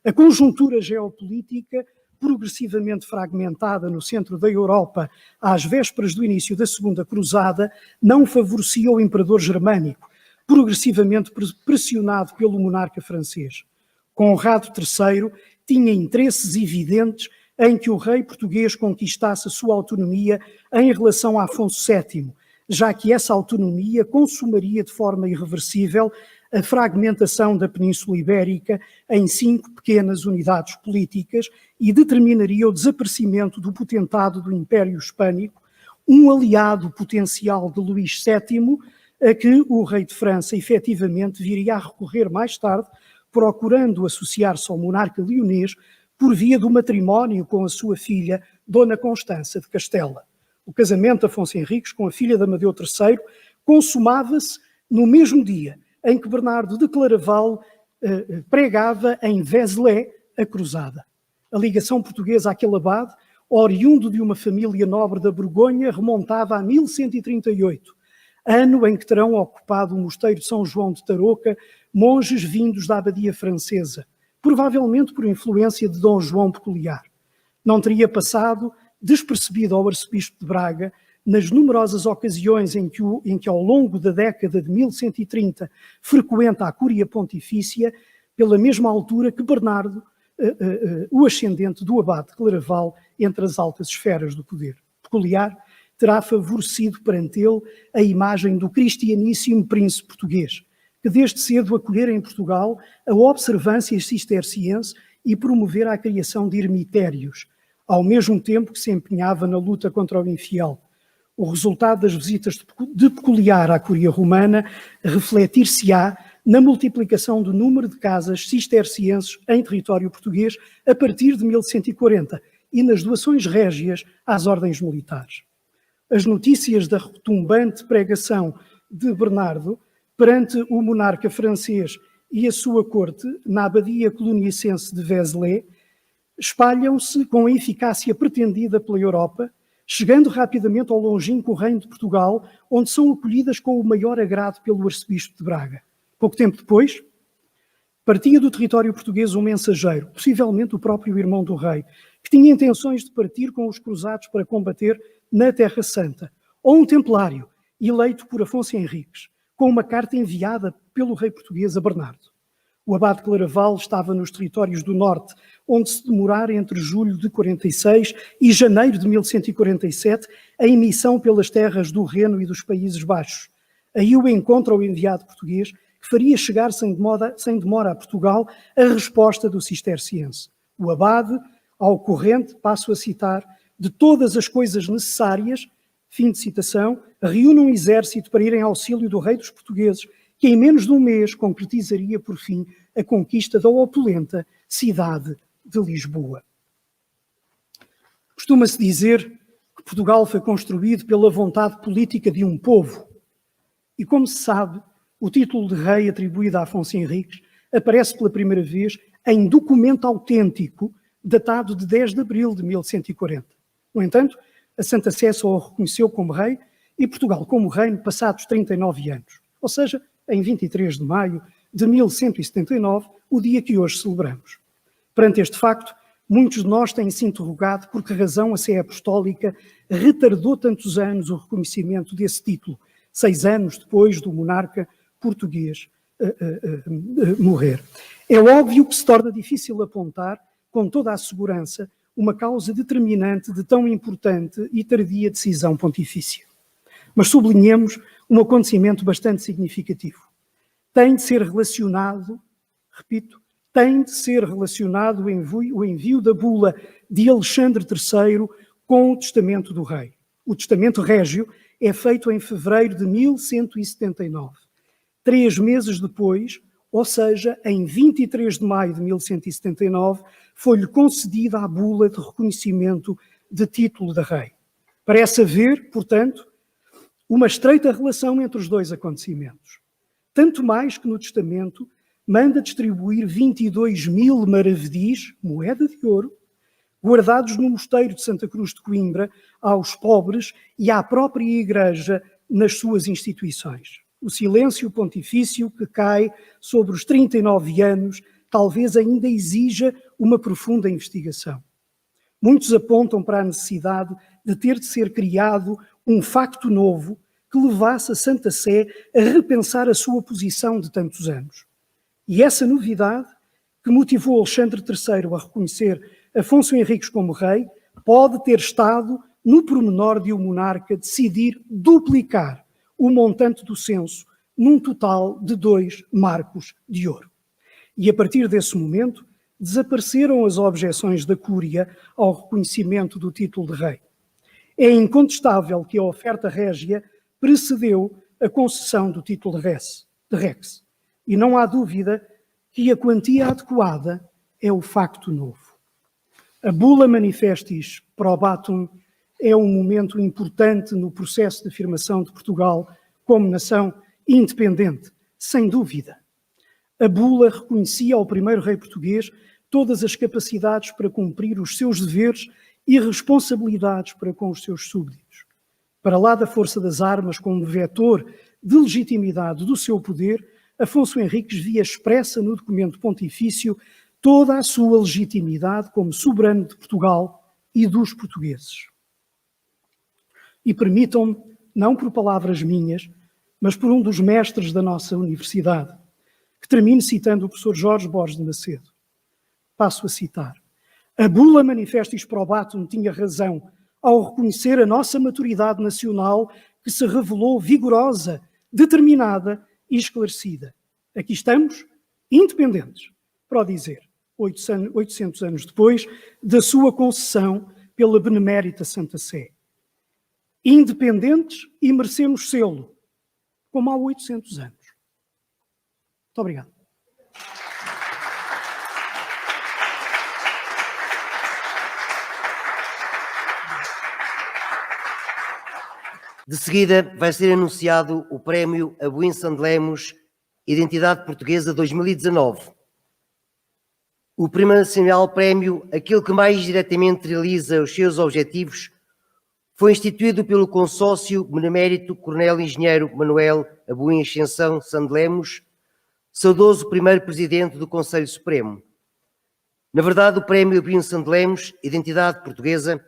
A conjuntura geopolítica, progressivamente fragmentada no centro da Europa às vésperas do início da Segunda Cruzada, não favorecia o imperador germânico, progressivamente pressionado pelo monarca francês. Conrado III tinha interesses evidentes em que o rei português conquistasse a sua autonomia em relação a Afonso VII, já que essa autonomia consumaria de forma irreversível a fragmentação da Península Ibérica em 5 pequenas unidades políticas e determinaria o desaparecimento do potentado do Império Hispânico, um aliado potencial de Luís VII, a que o rei de França efetivamente viria a recorrer mais tarde, procurando associar-se ao monarca leonês por via do matrimónio com a sua filha, Dona Constança de Castela. O casamento de Afonso Henriques com a filha de Amadeu III consumava-se no mesmo dia em que Bernardo de Claraval pregava em Vézelay a cruzada. A ligação portuguesa àquele abade, oriundo de uma família nobre da Borgonha, remontava a 1138, ano em que terão ocupado o mosteiro de São João de Tarouca monges vindos da abadia francesa, provavelmente por influência de Dom João Peculiar. Não teria passado despercebido ao arcebispo de Braga nas numerosas ocasiões em que ao longo da década de 1130 frequenta a Cúria Pontifícia, pela mesma altura que Bernardo, o ascendente do abade de Claraval entre as altas esferas do poder. Peculiar terá favorecido perante ele a imagem do cristianíssimo príncipe português, que desde cedo acolhera em Portugal a observância cisterciense e promovera a criação de ermitérios, ao mesmo tempo que se empenhava na luta contra o infiel. O resultado das visitas de Peculiar à Cúria Romana refletir-se-á na multiplicação do número de casas cistercienses em território português a partir de 1140 e nas doações régias às ordens militares. As notícias da retumbante pregação de Bernardo perante o monarca francês e a sua corte na abadia coloniacense de Vézelay espalham-se com a eficácia pretendida pela Europa, chegando rapidamente ao longínquo reino de Portugal, onde são acolhidas com o maior agrado pelo arcebispo de Braga. Pouco tempo depois, partia do território português um mensageiro, possivelmente o próprio irmão do rei, que tinha intenções de partir com os cruzados para combater na Terra Santa, ou um templário, eleito por Afonso Henriques, com uma carta enviada pelo rei português a Bernardo. O abade de Claraval estava nos territórios do norte, onde se demorara entre julho de 46 e janeiro de 1147 em missão pelas terras do Reno e dos Países Baixos. Aí o encontra o enviado português, que faria chegar sem demora a Portugal a resposta do cisterciense. O abade, ao corrente, passo a citar, de todas as coisas necessárias, fim de citação, reúne um exército para ir em auxílio do rei dos portugueses, que em menos de um mês concretizaria, por fim, a conquista da opulenta cidade de Lisboa. Costuma-se dizer que Portugal foi construído pela vontade política de um povo. E, como se sabe, o título de rei atribuído a Afonso Henriques aparece pela primeira vez em documento autêntico datado de 10 de abril de 1140. No entanto, a Santa Sé só o reconheceu como rei e Portugal como reino passados 39 anos, ou seja, em 23 de maio de 1179, o dia que hoje celebramos. Perante este facto, muitos de nós têm se interrogado por que razão a Sé Apostólica retardou tantos anos o reconhecimento desse título, 6 anos depois do monarca português morrer. É óbvio que se torna difícil apontar, com toda a segurança, uma causa determinante de tão importante e tardia decisão pontifícia. Mas sublinhemos um acontecimento bastante significativo. Tem de ser relacionado, repito, tem de ser relacionado o envio da bula de Alexandre III com o testamento do rei. O testamento régio é feito em fevereiro de 1179. 3 meses depois, ou seja, em 23 de maio de 1179, foi-lhe concedida a bula de reconhecimento de título de rei. Parece haver, portanto, uma estreita relação entre os dois acontecimentos. Tanto mais que no testamento manda distribuir 22.000 maravedis, moeda de ouro, guardados no mosteiro de Santa Cruz de Coimbra, aos pobres e à própria Igreja nas suas instituições. O silêncio pontifício que cai sobre os 39 anos talvez ainda exija uma profunda investigação. Muitos apontam para a necessidade de ter de ser criado um facto novo que levasse a Santa Sé a repensar a sua posição de tantos anos. E essa novidade, que motivou Alexandre III a reconhecer Afonso Henriques como rei, pode ter estado no pormenor de o monarca decidir duplicar o montante do censo num total de 2 marcos de ouro. E a partir desse momento, desapareceram as objeções da Cúria ao reconhecimento do título de rei. É incontestável que a oferta régia precedeu a concessão do título de rex. E não há dúvida que a quantia adequada é o facto novo. A bula manifestis probatum é um momento importante no processo de afirmação de Portugal como nação independente, sem dúvida. A bula reconhecia ao primeiro rei português todas as capacidades para cumprir os seus deveres e responsabilidades para com os seus súbditos. Para lá da força das armas como vetor de legitimidade do seu poder, Afonso Henriques via expressa no documento pontifício toda a sua legitimidade como soberano de Portugal e dos portugueses. E permitam-me, não por palavras minhas, mas por um dos mestres da nossa universidade, que termino citando o professor Jorge Borges de Macedo. Passo a citar. A bula manifestis probatum tinha razão ao reconhecer a nossa maturidade nacional que se revelou vigorosa, determinada e esclarecida. Aqui estamos, independentes, para o dizer, 800 anos depois da sua concessão pela benemérita Santa Sé. Independentes e merecemos sê-lo, como há 800 anos. Muito obrigado. De seguida, vai ser anunciado o prémio Abuin Sandelemos Identidade Portuguesa 2019. O primeiro nacional prémio, aquele que mais diretamente realiza os seus objetivos, foi instituído pelo consórcio Benemérito Coronel Engenheiro Manuel Abuin Ascensão Sandelemos, saudoso primeiro presidente do Conselho Supremo. Na verdade, o prémio Abuin Sandelemos Identidade Portuguesa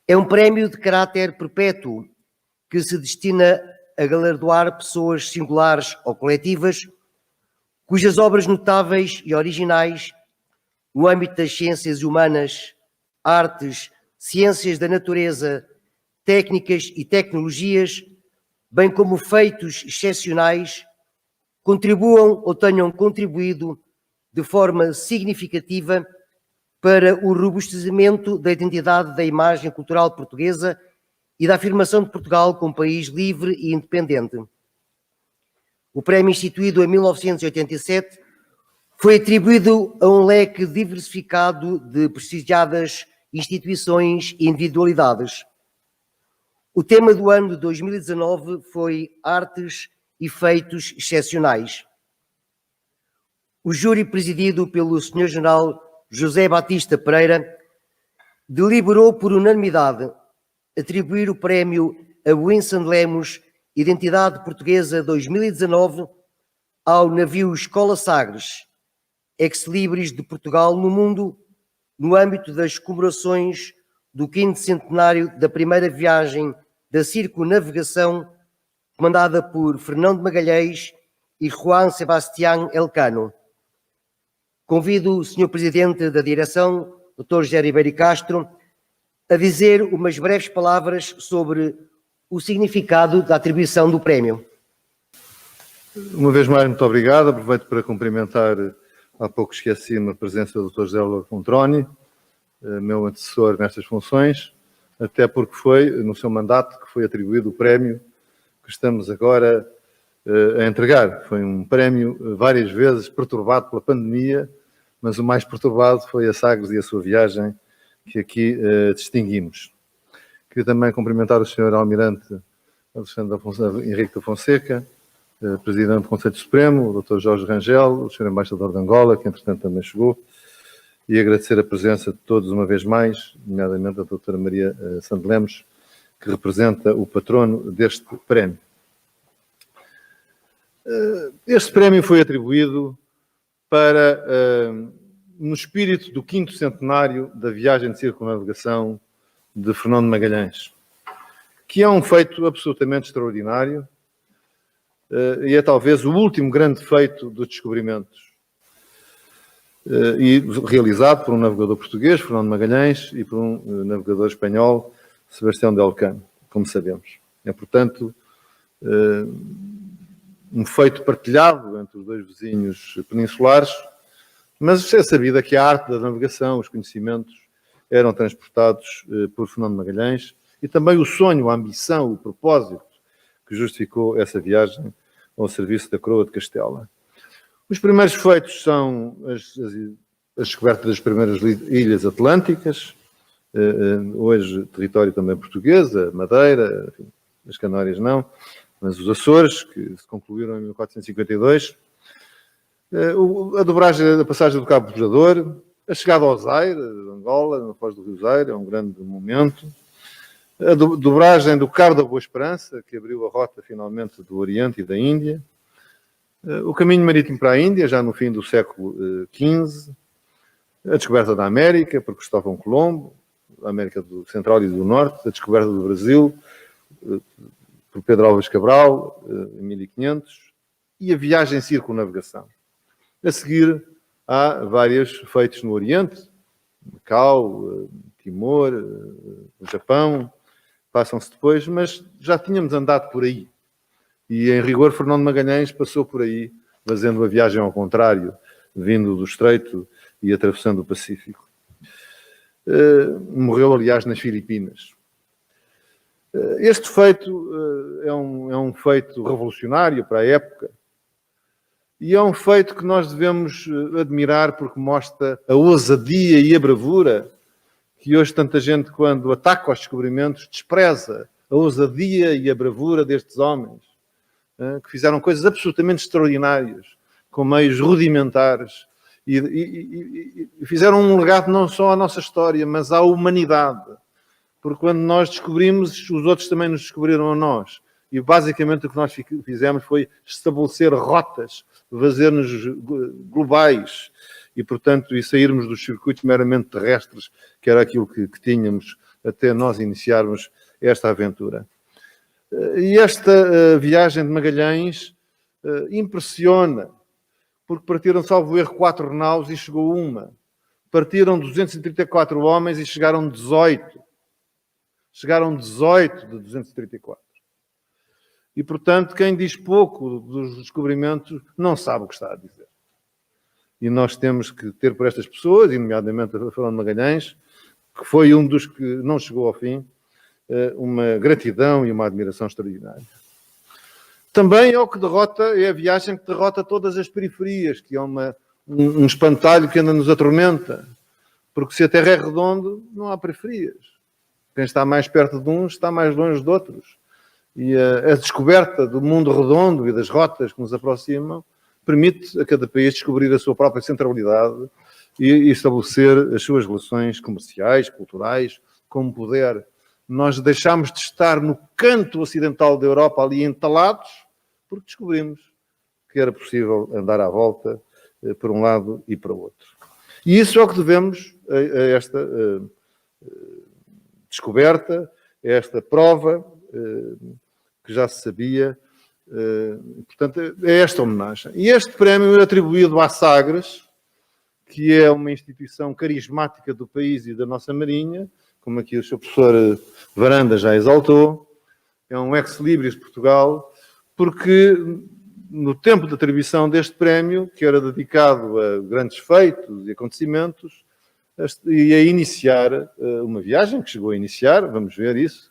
é um prémio de caráter perpétuo que se destina a galardoar pessoas singulares ou coletivas cujas obras notáveis e originais no âmbito das ciências humanas, artes, ciências da natureza, técnicas e tecnologias, bem como feitos excepcionais, contribuam ou tenham contribuído de forma significativa para o robustecimento da identidade da imagem cultural portuguesa e da afirmação de Portugal como país livre e independente. O prémio, instituído em 1987, foi atribuído a um leque diversificado de prestigiadas instituições e individualidades. O tema do ano de 2019 foi Artes e Feitos Excepcionais. O júri, presidido pelo Sr. General José Batista Pereira, deliberou por unanimidade atribuir o prémio a Winston Lemos Identidade Portuguesa 2019 ao navio Escola Sagres, ex-libris de Portugal no mundo, no âmbito das comemorações do 5º centenário da primeira viagem da circunnavegação, comandada por Fernando Magalhães e Juan Sebastián Elcano. Convido o Sr. Presidente da Direção, Dr. José Ribeiro Castro, a dizer umas breves palavras sobre o significado da atribuição do prémio. Uma vez mais, muito obrigado. Aproveito para cumprimentar, há pouco esqueci-me, a presença do Dr. José Louro Controni, meu antecessor nestas funções, até porque foi no seu mandato que foi atribuído o prémio que estamos agora a entregar. Foi um prémio várias vezes perturbado pela pandemia, mas o mais perturbado foi a Sagres e a sua viagem que aqui distinguimos. Queria também cumprimentar o Sr. Almirante Alexandre Henrique da Fonseca, Presidente do Conselho Supremo, o Dr. Jorge Rangel, o Sr. Embaixador de Angola, que entretanto também chegou, e agradecer a presença de todos uma vez mais, nomeadamente a Dra. Maria Santos Lemos, que representa o patrono deste prémio. Este prémio foi atribuído para, no espírito do 5º centenário da viagem de circunnavegação de Fernando Magalhães, que é um feito absolutamente extraordinário e é talvez o último grande feito dos descobrimentos, e realizado por um navegador português, Fernando Magalhães, e por um navegador espanhol, Sebastião de Elcano, como sabemos. É, portanto, um feito partilhado entre os dois vizinhos peninsulares, mas é sabido que a arte da navegação, os conhecimentos, eram transportados por Fernando Magalhães, e também o sonho, a ambição, o propósito que justificou essa viagem ao serviço da Coroa de Castela. Os primeiros feitos são as descobertas das primeiras ilhas atlânticas, hoje território também português, a Madeira, enfim, as Canárias não, mas os Açores, que se concluíram em 1452, a dobragem da passagem do Cabo Bojador, a chegada ao Zaire, Angola, na foz do Rio Zaire, é um grande momento. A dobragem do Cabo da Boa Esperança, que abriu a rota finalmente do Oriente e da Índia. O caminho marítimo para a Índia, já no fim do século XV. A descoberta da América, por Cristóvão Colombo, a América do Central e do Norte. A descoberta do Brasil, por Pedro Álvares Cabral, em 1500. E a viagem em circunnavegação. A seguir, há vários feitos no Oriente, Macau, Timor, o Japão, passam-se depois, mas já tínhamos andado por aí. E, em rigor, Fernando Magalhães passou por aí, fazendo a viagem ao contrário, vindo do Estreito e atravessando o Pacífico. Morreu, aliás, nas Filipinas. Este feito é um feito revolucionário para a época, e é um feito que nós devemos admirar porque mostra a ousadia e a bravura que hoje tanta gente, quando ataca os descobrimentos, despreza a ousadia e a bravura destes homens, que fizeram coisas absolutamente extraordinárias, com meios rudimentares, e fizeram um legado não só à nossa história, mas à humanidade. Porque quando nós descobrimos, os outros também nos descobriram a nós. E basicamente o que nós fizemos foi estabelecer rotas, fazer-nos globais e, portanto, e sairmos dos circuitos meramente terrestres, que era aquilo que tínhamos até nós iniciarmos esta aventura. E esta viagem de Magalhães impressiona, porque partiram, salvo erro, 4 naus e chegou uma. Partiram 234 homens e chegaram 18. Chegaram 18 de 234. E, portanto, quem diz pouco dos descobrimentos não sabe o que está a dizer. E nós temos que ter por estas pessoas, e nomeadamente a Fernando Magalhães, que foi um dos que não chegou ao fim, uma gratidão e uma admiração extraordinária. Também é a viagem que derrota todas as periferias, que é um espantalho que ainda nos atormenta. Porque se a Terra é redonda, não há periferias. Quem está mais perto de uns está mais longe de outros. E a descoberta do mundo redondo e das rotas que nos aproximam permite a cada país descobrir a sua própria centralidade e estabelecer as suas relações comerciais, culturais, como puder. Nós deixámos de estar no canto ocidental da Europa ali entalados, porque descobrimos que era possível andar à volta por um lado e para o outro. E isso é o que devemos a esta descoberta, a esta prova que já se sabia. Portanto, é esta homenagem. E este prémio é atribuído à Sagres, que é uma instituição carismática do país e da nossa Marinha, como aqui o Sr. Professor Varanda já exaltou, é um ex-libris de Portugal, porque no tempo de atribuição deste prémio, que era dedicado a grandes feitos e acontecimentos, e a iniciar uma viagem, que chegou a iniciar, vamos ver isso,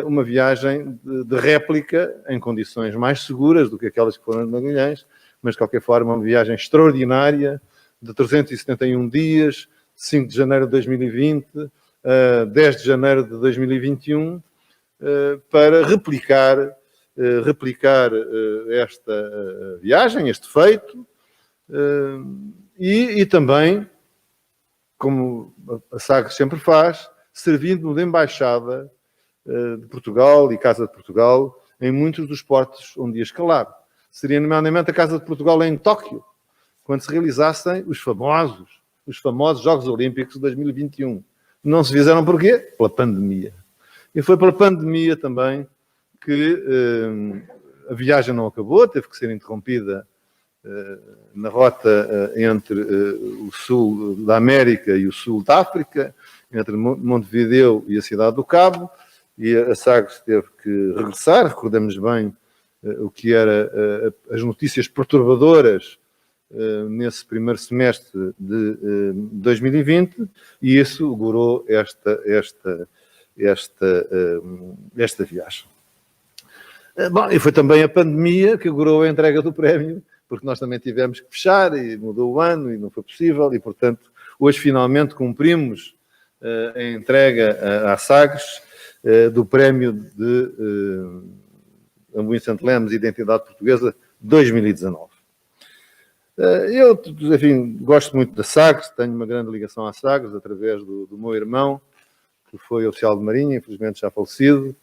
uma viagem de réplica em condições mais seguras do que aquelas que foram de Magalhães, mas de qualquer forma uma viagem extraordinária, de 371 dias, 5 de janeiro de 2020, 10 de janeiro de 2021, para replicar esta viagem, este feito, e também, como a Sagres sempre faz, servindo de embaixada de Portugal e Casa de Portugal em muitos dos portos onde ia escalar. Seria, nomeadamente, a Casa de Portugal em Tóquio, quando se realizassem os famosos Jogos Olímpicos de 2021. Não se fizeram porquê? Pela pandemia. E foi pela pandemia também que a viagem não acabou, teve que ser interrompida na rota entre o sul da América e o sul da África, entre Montevideo e a cidade do Cabo, e a Sagres teve que regressar. Recordamos bem o que eram as notícias perturbadoras nesse primeiro semestre de 2020, e isso augurou esta viagem. Bom, e foi também a pandemia que augurou a entrega do prémio, porque nós também tivemos que fechar e mudou o ano e não foi possível, e portanto hoje finalmente cumprimos a entrega à Sagres do prémio de Amboim Santo Lemos Identidade Portuguesa 2019. Eu, enfim, gosto muito da Sagres, tenho uma grande ligação à Sagres através do meu irmão, que foi oficial de Marinha, infelizmente já falecido.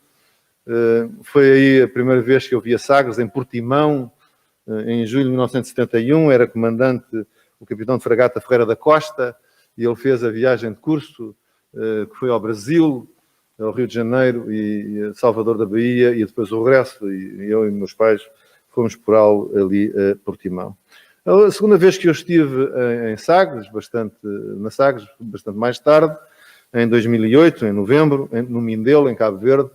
Foi aí a primeira vez que eu vi a Sagres, em Portimão, em julho de 1971, era comandante o capitão de fragata Ferreira da Costa, e ele fez a viagem de curso, que foi ao Brasil, ao Rio de Janeiro e a Salvador da Bahia, e depois o regresso, e eu e meus pais fomos por ali a Portimão. A segunda vez que eu estive em Sagres, na Sagres, bastante mais tarde, em 2008, em novembro, no Mindelo, em Cabo Verde,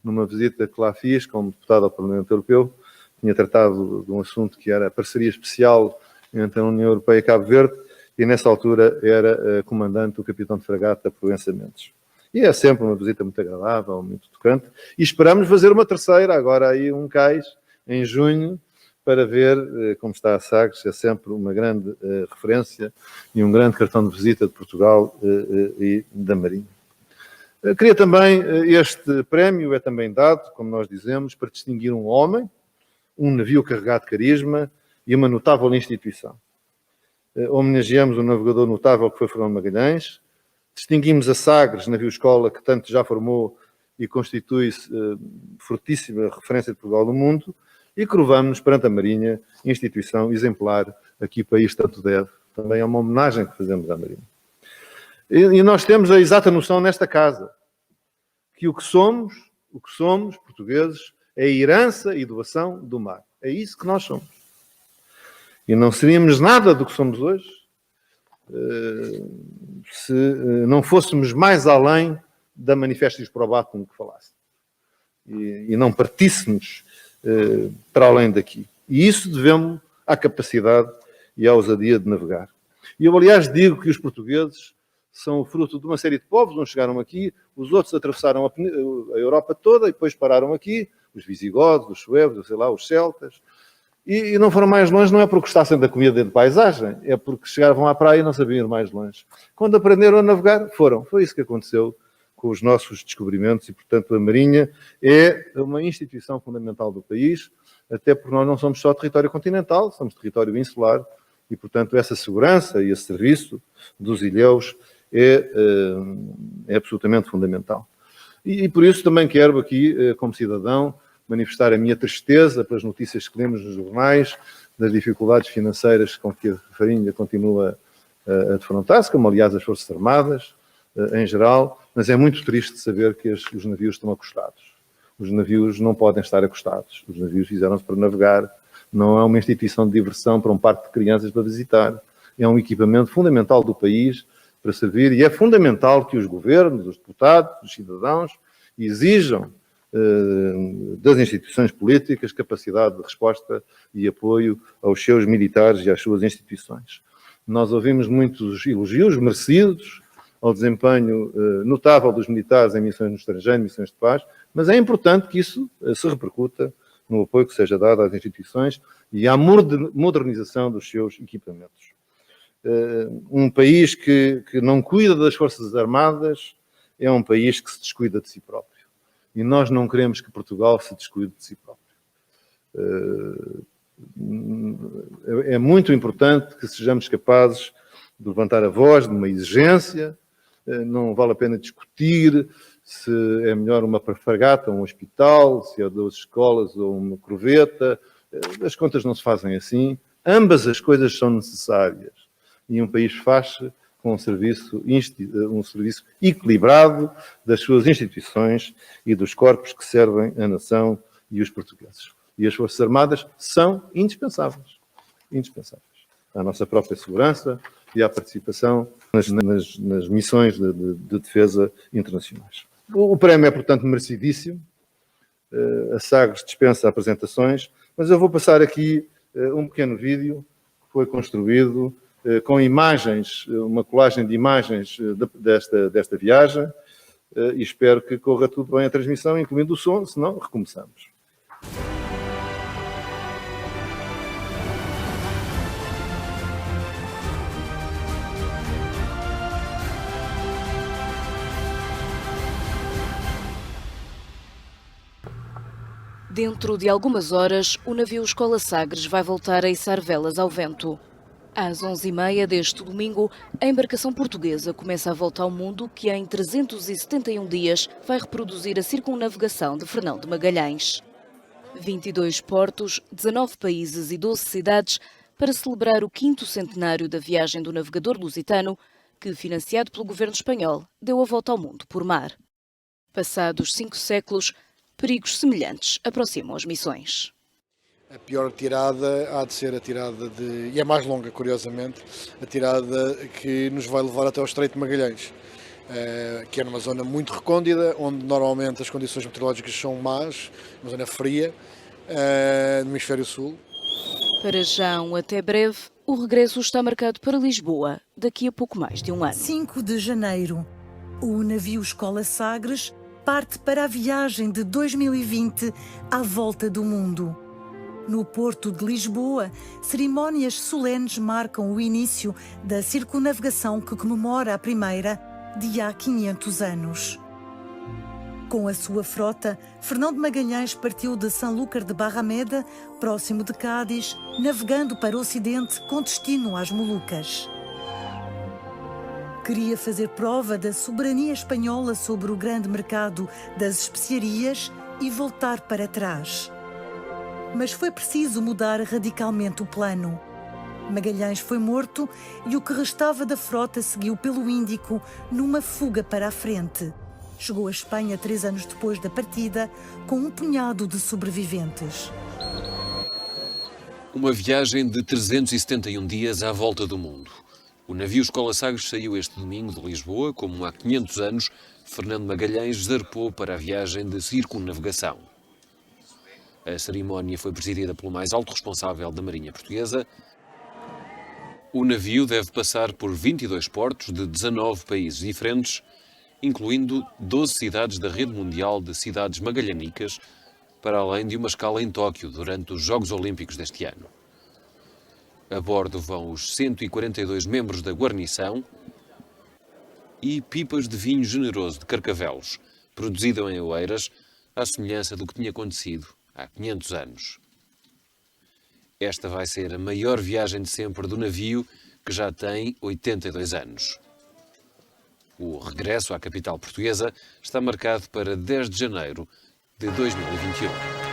numa visita que lá fiz como deputado ao Parlamento Europeu. Tinha tratado de um assunto que era a parceria especial entre a União Europeia e Cabo Verde, e nessa altura era comandante o capitão de fragata Proença Mendes. E é sempre uma visita muito agradável, muito tocante, e esperamos fazer uma terceira, agora aí um cais, em junho, para ver como está a Sagres. É sempre uma grande referência e um grande cartão de visita de Portugal e da Marinha. Queria também, este prémio é também dado, como nós dizemos, para distinguir um homem, um navio carregado de carisma e uma notável instituição. Homenageamos um navegador notável que foi Fernando Magalhães, distinguimos a Sagres, navio-escola que tanto já formou e constitui-se fortíssima referência de Portugal no mundo, e curvamos-nos perante a Marinha, instituição exemplar a que o país tanto deve. Também é uma homenagem que fazemos à Marinha. E nós temos a exata noção nesta casa, que o que somos, portugueses, é a herança e doação do mar. É isso que nós somos. E não seríamos nada do que somos hoje se não fôssemos mais além da Manifestis Probatum que falasse. E não partíssemos para além daqui. E isso devemos à capacidade e à ousadia de navegar. E eu, aliás, digo que os portugueses são o fruto de uma série de povos. Uns chegaram aqui, os outros atravessaram a Europa toda e depois pararam aqui. os visigodos, os suevos, sei lá, os celtas. E não foram mais longe, não é porque gostassem da comida de paisagem, é porque chegavam à praia e não sabiam ir mais longe. Quando aprenderam a navegar, foram. Foi isso que aconteceu com os nossos descobrimentos e, portanto, a Marinha é uma instituição fundamental do país, até porque nós não somos só território continental, somos território insular e, portanto, essa segurança e esse serviço dos ilhéus é absolutamente fundamental. E por isso também quero aqui, como cidadão, manifestar a minha tristeza pelas notícias que lemos nos jornais, das dificuldades financeiras com que a Marinha continua a defrontar-se, como aliás as Forças Armadas, em geral, mas é muito triste saber que os navios estão acostados. Os navios não podem estar acostados. Os navios fizeram-se para navegar. Não é uma instituição de diversão para um parque de crianças para visitar. É um equipamento fundamental do país para servir e é fundamental que os governos, os deputados, os cidadãos exijam das instituições políticas capacidade de resposta e apoio aos seus militares e às suas instituições. Nós ouvimos muitos elogios merecidos ao desempenho notável dos militares em missões no estrangeiro, missões de paz, mas é importante que isso se repercuta no apoio que seja dado às instituições e à modernização dos seus equipamentos. Um país que não cuida das Forças Armadas é um país que se descuida de si próprio. E nós não queremos que Portugal se descuide de si próprio. É muito importante que sejamos capazes de levantar a voz de uma exigência. Não vale a pena discutir se é melhor uma fragata ou um hospital, se é 12 escolas ou uma corveta. As contas não se fazem assim. Ambas as coisas são necessárias. E um país faz-se com um serviço equilibrado das suas instituições e dos corpos que servem a nação e os portugueses. E as Forças Armadas são indispensáveis. Indispensáveis. À nossa própria segurança e à participação nas missões de defesa internacionais. O prémio é, portanto, merecidíssimo. A Sagres dispensa apresentações, mas eu vou passar aqui um pequeno vídeo que foi construído com imagens, uma colagem de imagens desta viagem, e espero que corra tudo bem a transmissão, incluindo o som, senão recomeçamos. Dentro de algumas horas, o navio Escola Sagres vai voltar a içar velas ao vento. Às 11h30 deste domingo, a embarcação portuguesa começa a volta ao mundo que em 371 dias vai reproduzir a circunnavegação de Fernão de Magalhães. 22 portos, 19 países e 12 cidades para celebrar o 5º centenário da viagem do navegador lusitano, que, financiado pelo governo espanhol, deu a volta ao mundo por mar. Passados 5 séculos, perigos semelhantes aproximam as missões. A pior tirada há de ser a tirada e é mais longa, curiosamente, a tirada que nos vai levar até ao Estreito de Magalhães, que é numa zona muito recôndita, onde normalmente as condições meteorológicas são más, uma zona fria, no hemisfério sul. Para já, até breve, o regresso está marcado para Lisboa, daqui a pouco mais de um ano. 5 de janeiro, o navio Escola Sagres parte para a viagem de 2020 à volta do mundo. No Porto de Lisboa, cerimónias solenes marcam o início da circunnavegação que comemora a primeira de há 500 anos. Com a sua frota, Fernão de Magalhães partiu de Sanlúcar de Barrameda, próximo de Cádiz, navegando para o Ocidente com destino às Molucas. Queria fazer prova da soberania espanhola sobre o grande mercado das especiarias e voltar para trás. Mas foi preciso mudar radicalmente o plano. Magalhães foi morto e o que restava da frota seguiu pelo Índico numa fuga para a frente. Chegou à Espanha 3 anos depois da partida, com um punhado de sobreviventes. Uma viagem de 371 dias à volta do mundo. O navio Escola Sagres saiu este domingo de Lisboa, como há 500 anos, Fernando Magalhães zarpou para a viagem de circunnavegação. A cerimónia foi presidida pelo mais alto responsável da Marinha Portuguesa. O navio deve passar por 22 portos de 19 países diferentes, incluindo 12 cidades da rede mundial de cidades magalhãnicas, para além de uma escala em Tóquio durante os Jogos Olímpicos deste ano. A bordo vão os 142 membros da guarnição e pipas de vinho generoso de Carcavelos, produzido em Oeiras, à semelhança do que tinha acontecido há 500 anos. Esta vai ser a maior viagem de sempre do navio, que já tem 82 anos. O regresso à capital portuguesa está marcado para 10 de janeiro de 2021.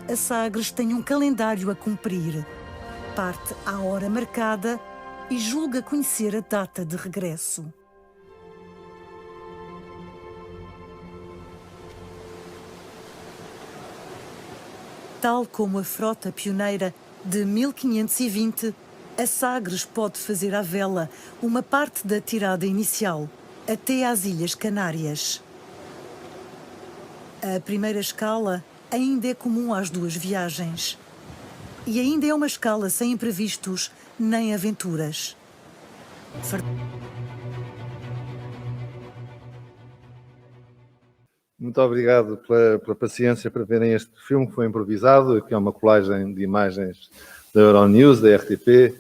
a Sagres tem um calendário a cumprir. Parte à hora marcada e julga conhecer a data de regresso. Tal como a frota pioneira de 1520, a Sagres pode fazer à vela uma parte da tirada inicial, até às Ilhas Canárias. A primeira escala ainda é comum às duas viagens. E ainda é uma escala sem imprevistos nem aventuras. Muito obrigado pela paciência para verem este filme que foi improvisado, que é uma colagem de imagens da Euronews, da RTP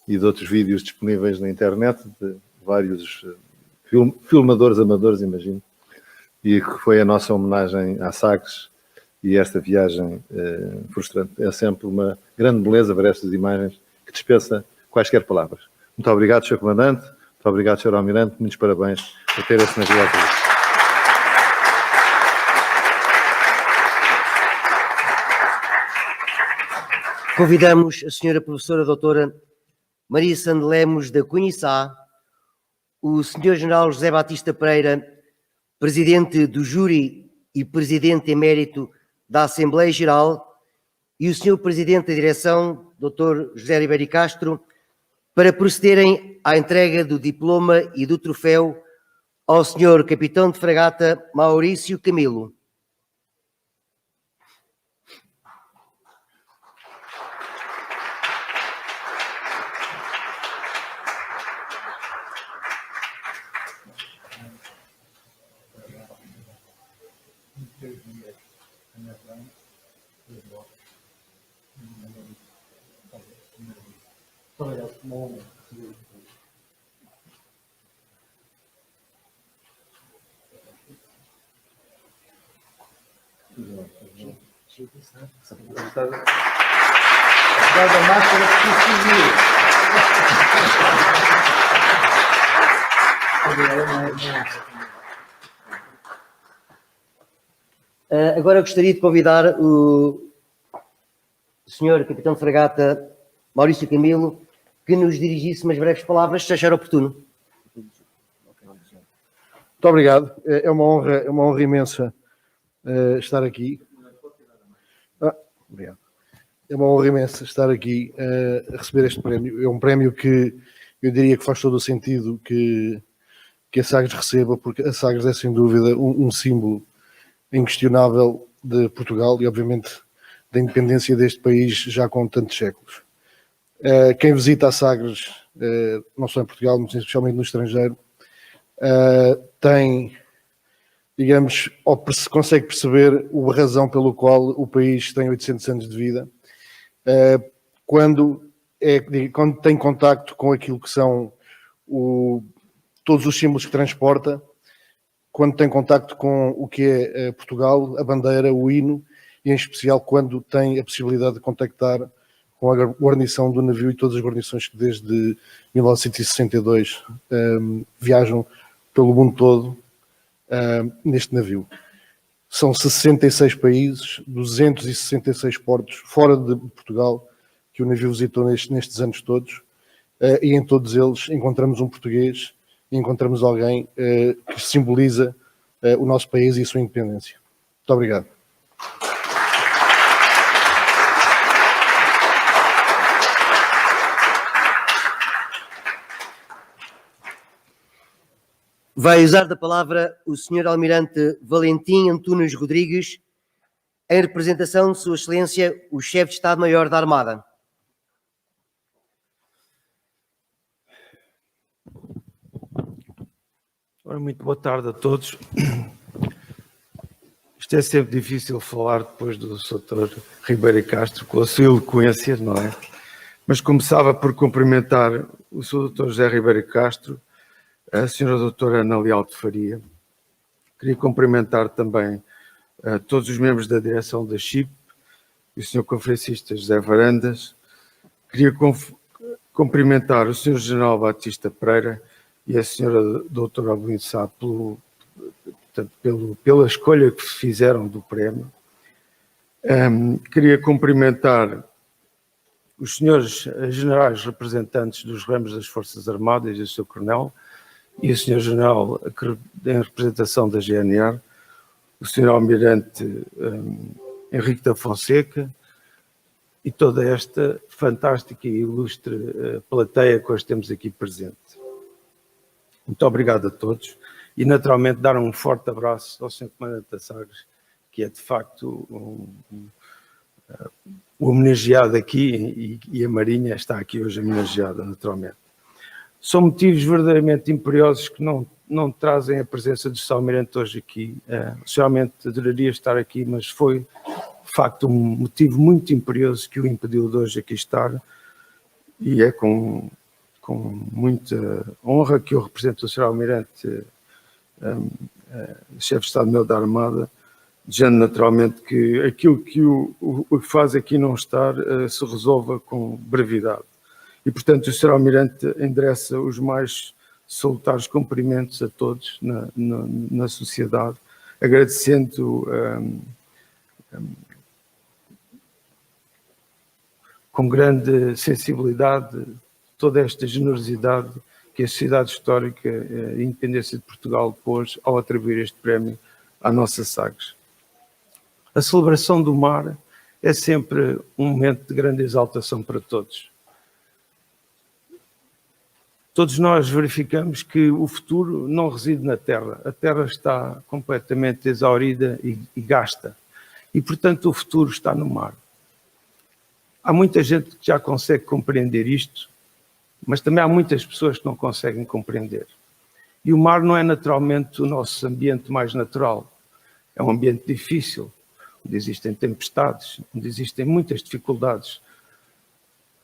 e de outros vídeos disponíveis na internet, de vários filmadores amadores, imagino, e que foi a nossa homenagem à Sagres e esta viagem frustrante. É sempre uma grande beleza ver estas imagens que dispensa quaisquer palavras. Muito obrigado, Sr. Comandante, muito obrigado, Sr. Almirante, muitos parabéns por ter esse navio à frente. Convidamos a senhora professora doutora Maria Sande Lemos da Cunha e Sá, o senhor general José Batista Pereira, presidente do júri e presidente emérito da Assembleia Geral, e o senhor presidente da direção, doutor José Ribeiro Castro, para procederem à entrega do diploma e do troféu ao senhor capitão de fragata Maurício Camilo. Agora gostaria de convidar o senhor capitão de fragata Maurício Camilo que nos dirigisse umas breves palavras, se achar oportuno. Muito obrigado. É uma honra imensa estar aqui. Obrigado. É uma honra imensa estar aqui a receber este prémio. É um prémio que eu diria que faz todo o sentido que a Sagres receba, porque a Sagres é sem dúvida um símbolo inquestionável de Portugal e obviamente da independência deste país já com tantos séculos. Quem visita a Sagres, não só em Portugal, mas especialmente no estrangeiro, tem, digamos, ou consegue perceber a razão pelo qual o país tem 800 anos de vida, quando tem contacto com aquilo que são todos os símbolos que transporta, quando tem contacto com o que é Portugal, a bandeira, o hino, e em especial quando tem a possibilidade de contactar com a guarnição do navio e todas as guarnições que desde 1962 viajam pelo mundo todo neste navio. São 66 países, 266 portos fora de Portugal que o navio visitou nestes anos todos, e em todos eles encontramos um português, encontramos alguém que simboliza o nosso país e a sua independência. Muito obrigado. Vai usar da palavra o senhor almirante Valentim Antunes Rodrigues, em representação de Sua Excelência, o chefe de Estado-Maior da Armada. Ora, muito boa tarde a todos. Isto é sempre difícil falar depois do Dr. Ribeiro Castro, com a sua eloquência, não é? Mas começava por cumprimentar o Sr. Dr. José Ribeiro Castro, a Sra. Doutora Ana Leal de Faria. Queria cumprimentar também todos os membros da direção da CHIP e o Sr. Conferencista José Varandas. Queria cumprimentar o Sr. General Batista Pereira e a Sra. Doutora Abelino Sá pela escolha que fizeram do prémio. Queria cumprimentar os senhores generais representantes dos ramos das Forças Armadas e o Sr. Coronel e o Sr. General em representação da GNR, o Sr. Almirante Henrique da Fonseca e toda esta fantástica e ilustre plateia que hoje temos aqui presente. Muito obrigado a todos e naturalmente dar um forte abraço ao Sr. Comandante da Sagres, que é de facto o homenageado aqui e a Marinha está aqui hoje homenageada naturalmente. São motivos verdadeiramente imperiosos que não trazem a presença do Sr. Almirante hoje aqui. Realmente adoraria estar aqui, mas foi de facto um motivo muito imperioso que o impediu de hoje aqui estar, e é com muita honra que eu represento o Sr. Almirante, chefe de Estado-Maior da Armada, dizendo naturalmente que aquilo que o faz aqui não estar se resolva com brevidade. E, portanto, o Sr. Almirante endereça os mais salutares cumprimentos a todos na sociedade, agradecendo com grande sensibilidade toda esta generosidade que a Sociedade Histórica e Independência de Portugal pôs ao atribuir este prémio à nossa Sagres. A celebração do mar é sempre um momento de grande exaltação para todos. Todos nós verificamos que o futuro não reside na Terra. A Terra está completamente exaurida e gasta. E, portanto, o futuro está no mar. Há muita gente que já consegue compreender isto, mas também há muitas pessoas que não conseguem compreender. E o mar não é naturalmente o nosso ambiente mais natural. É um ambiente difícil, onde existem tempestades, onde existem muitas dificuldades.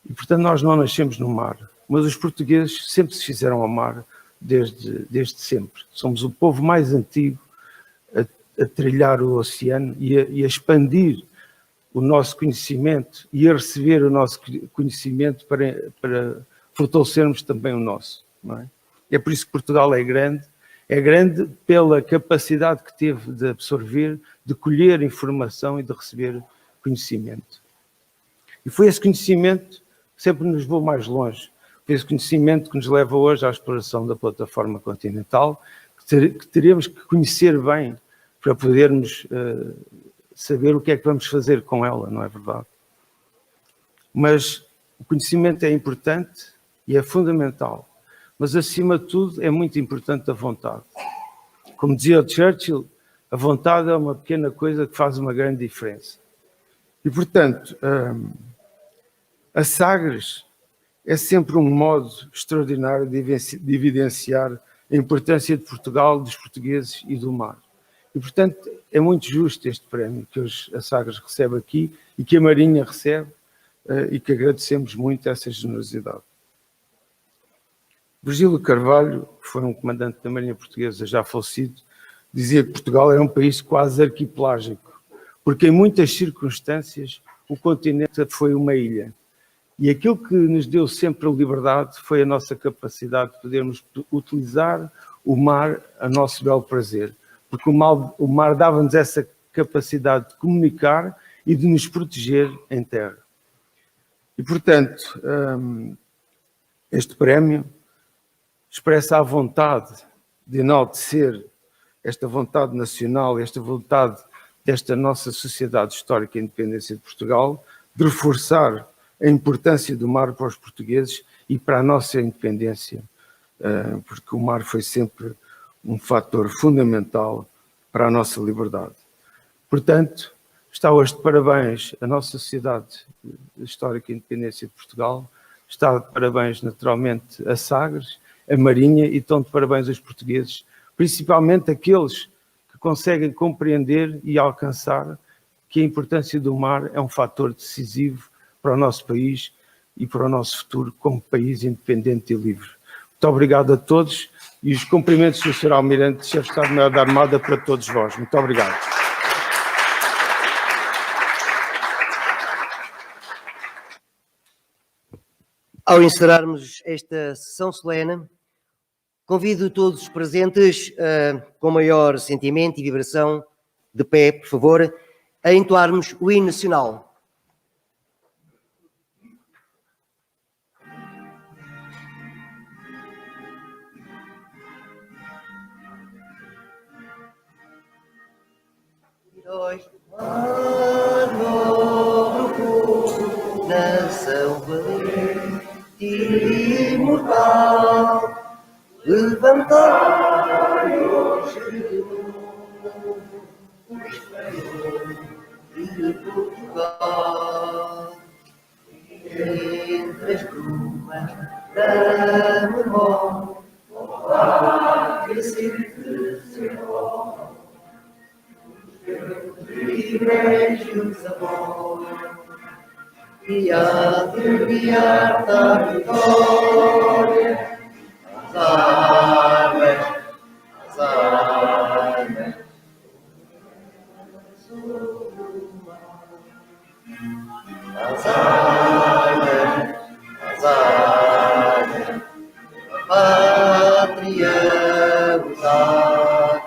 E, portanto, nós não nascemos no mar. Mas os portugueses sempre se fizeram amar desde sempre. Somos o povo mais antigo a trilhar o oceano e a expandir o nosso conhecimento e a receber o nosso conhecimento para fortalecermos também o nosso. Não é? É por isso que Portugal é grande pela capacidade que teve de absorver, de colher informação e de receber conhecimento. E foi esse conhecimento que sempre nos levou mais longe. Esse conhecimento que nos leva hoje à exploração da plataforma continental, que teremos que conhecer bem para podermos saber o que é que vamos fazer com ela, não é verdade? Mas o conhecimento é importante e é fundamental, mas acima de tudo é muito importante a vontade. Como dizia o Churchill, a vontade é uma pequena coisa que faz uma grande diferença. E, portanto, a Sagres é sempre um modo extraordinário de evidenciar a importância de Portugal, dos portugueses e do mar. E, portanto, é muito justo este prémio que hoje a Sagres recebe aqui e que a Marinha recebe e que agradecemos muito essa generosidade. Virgílio Carvalho, que foi um comandante da Marinha Portuguesa já falecido, dizia que Portugal era um país quase arquipelágico, porque em muitas circunstâncias o continente foi uma ilha. E aquilo que nos deu sempre a liberdade foi a nossa capacidade de podermos utilizar o mar a nosso belo prazer. Porque o mar dava-nos essa capacidade de comunicar e de nos proteger em terra. E, portanto, este prémio expressa a vontade de enaltecer esta vontade nacional, esta vontade desta nossa sociedade histórica e independência de Portugal, de reforçar a importância do mar para os portugueses e para a nossa independência, porque o mar foi sempre um fator fundamental para a nossa liberdade. Portanto, está hoje de parabéns a nossa Sociedade Histórica e Independência de Portugal, está de parabéns naturalmente a Sagres, a Marinha e estão de parabéns os portugueses, principalmente aqueles que conseguem compreender e alcançar que a importância do mar é um fator decisivo para o nosso país e para o nosso futuro como país independente e livre. Muito obrigado a todos e os cumprimentos do Sr. Almirante, Chefe de Estado-Maior da Armada, para todos vós. Muito obrigado. Ao encerrarmos esta sessão solene, convido todos os presentes, com maior sentimento e vibração, de pé, por favor, a entoarmos o hino nacional. Heróis do mar, nobre povo, nação valente e imortal, levantai hoje de novo os feroz de Portugal. Entre as brumas da memória, vai crescer seu privilégios amor, e há de guiar da vitória as armas, as armas sobre o mar, as armas, as armas, a pátria lutar,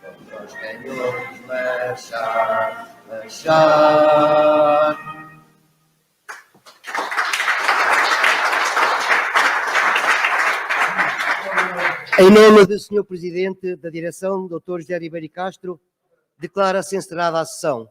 contra os canhões marchar, marchar. Em nome do Sr. Presidente da Direção, Dr. José Ribeiro Castro, declara-se encerrada a sessão.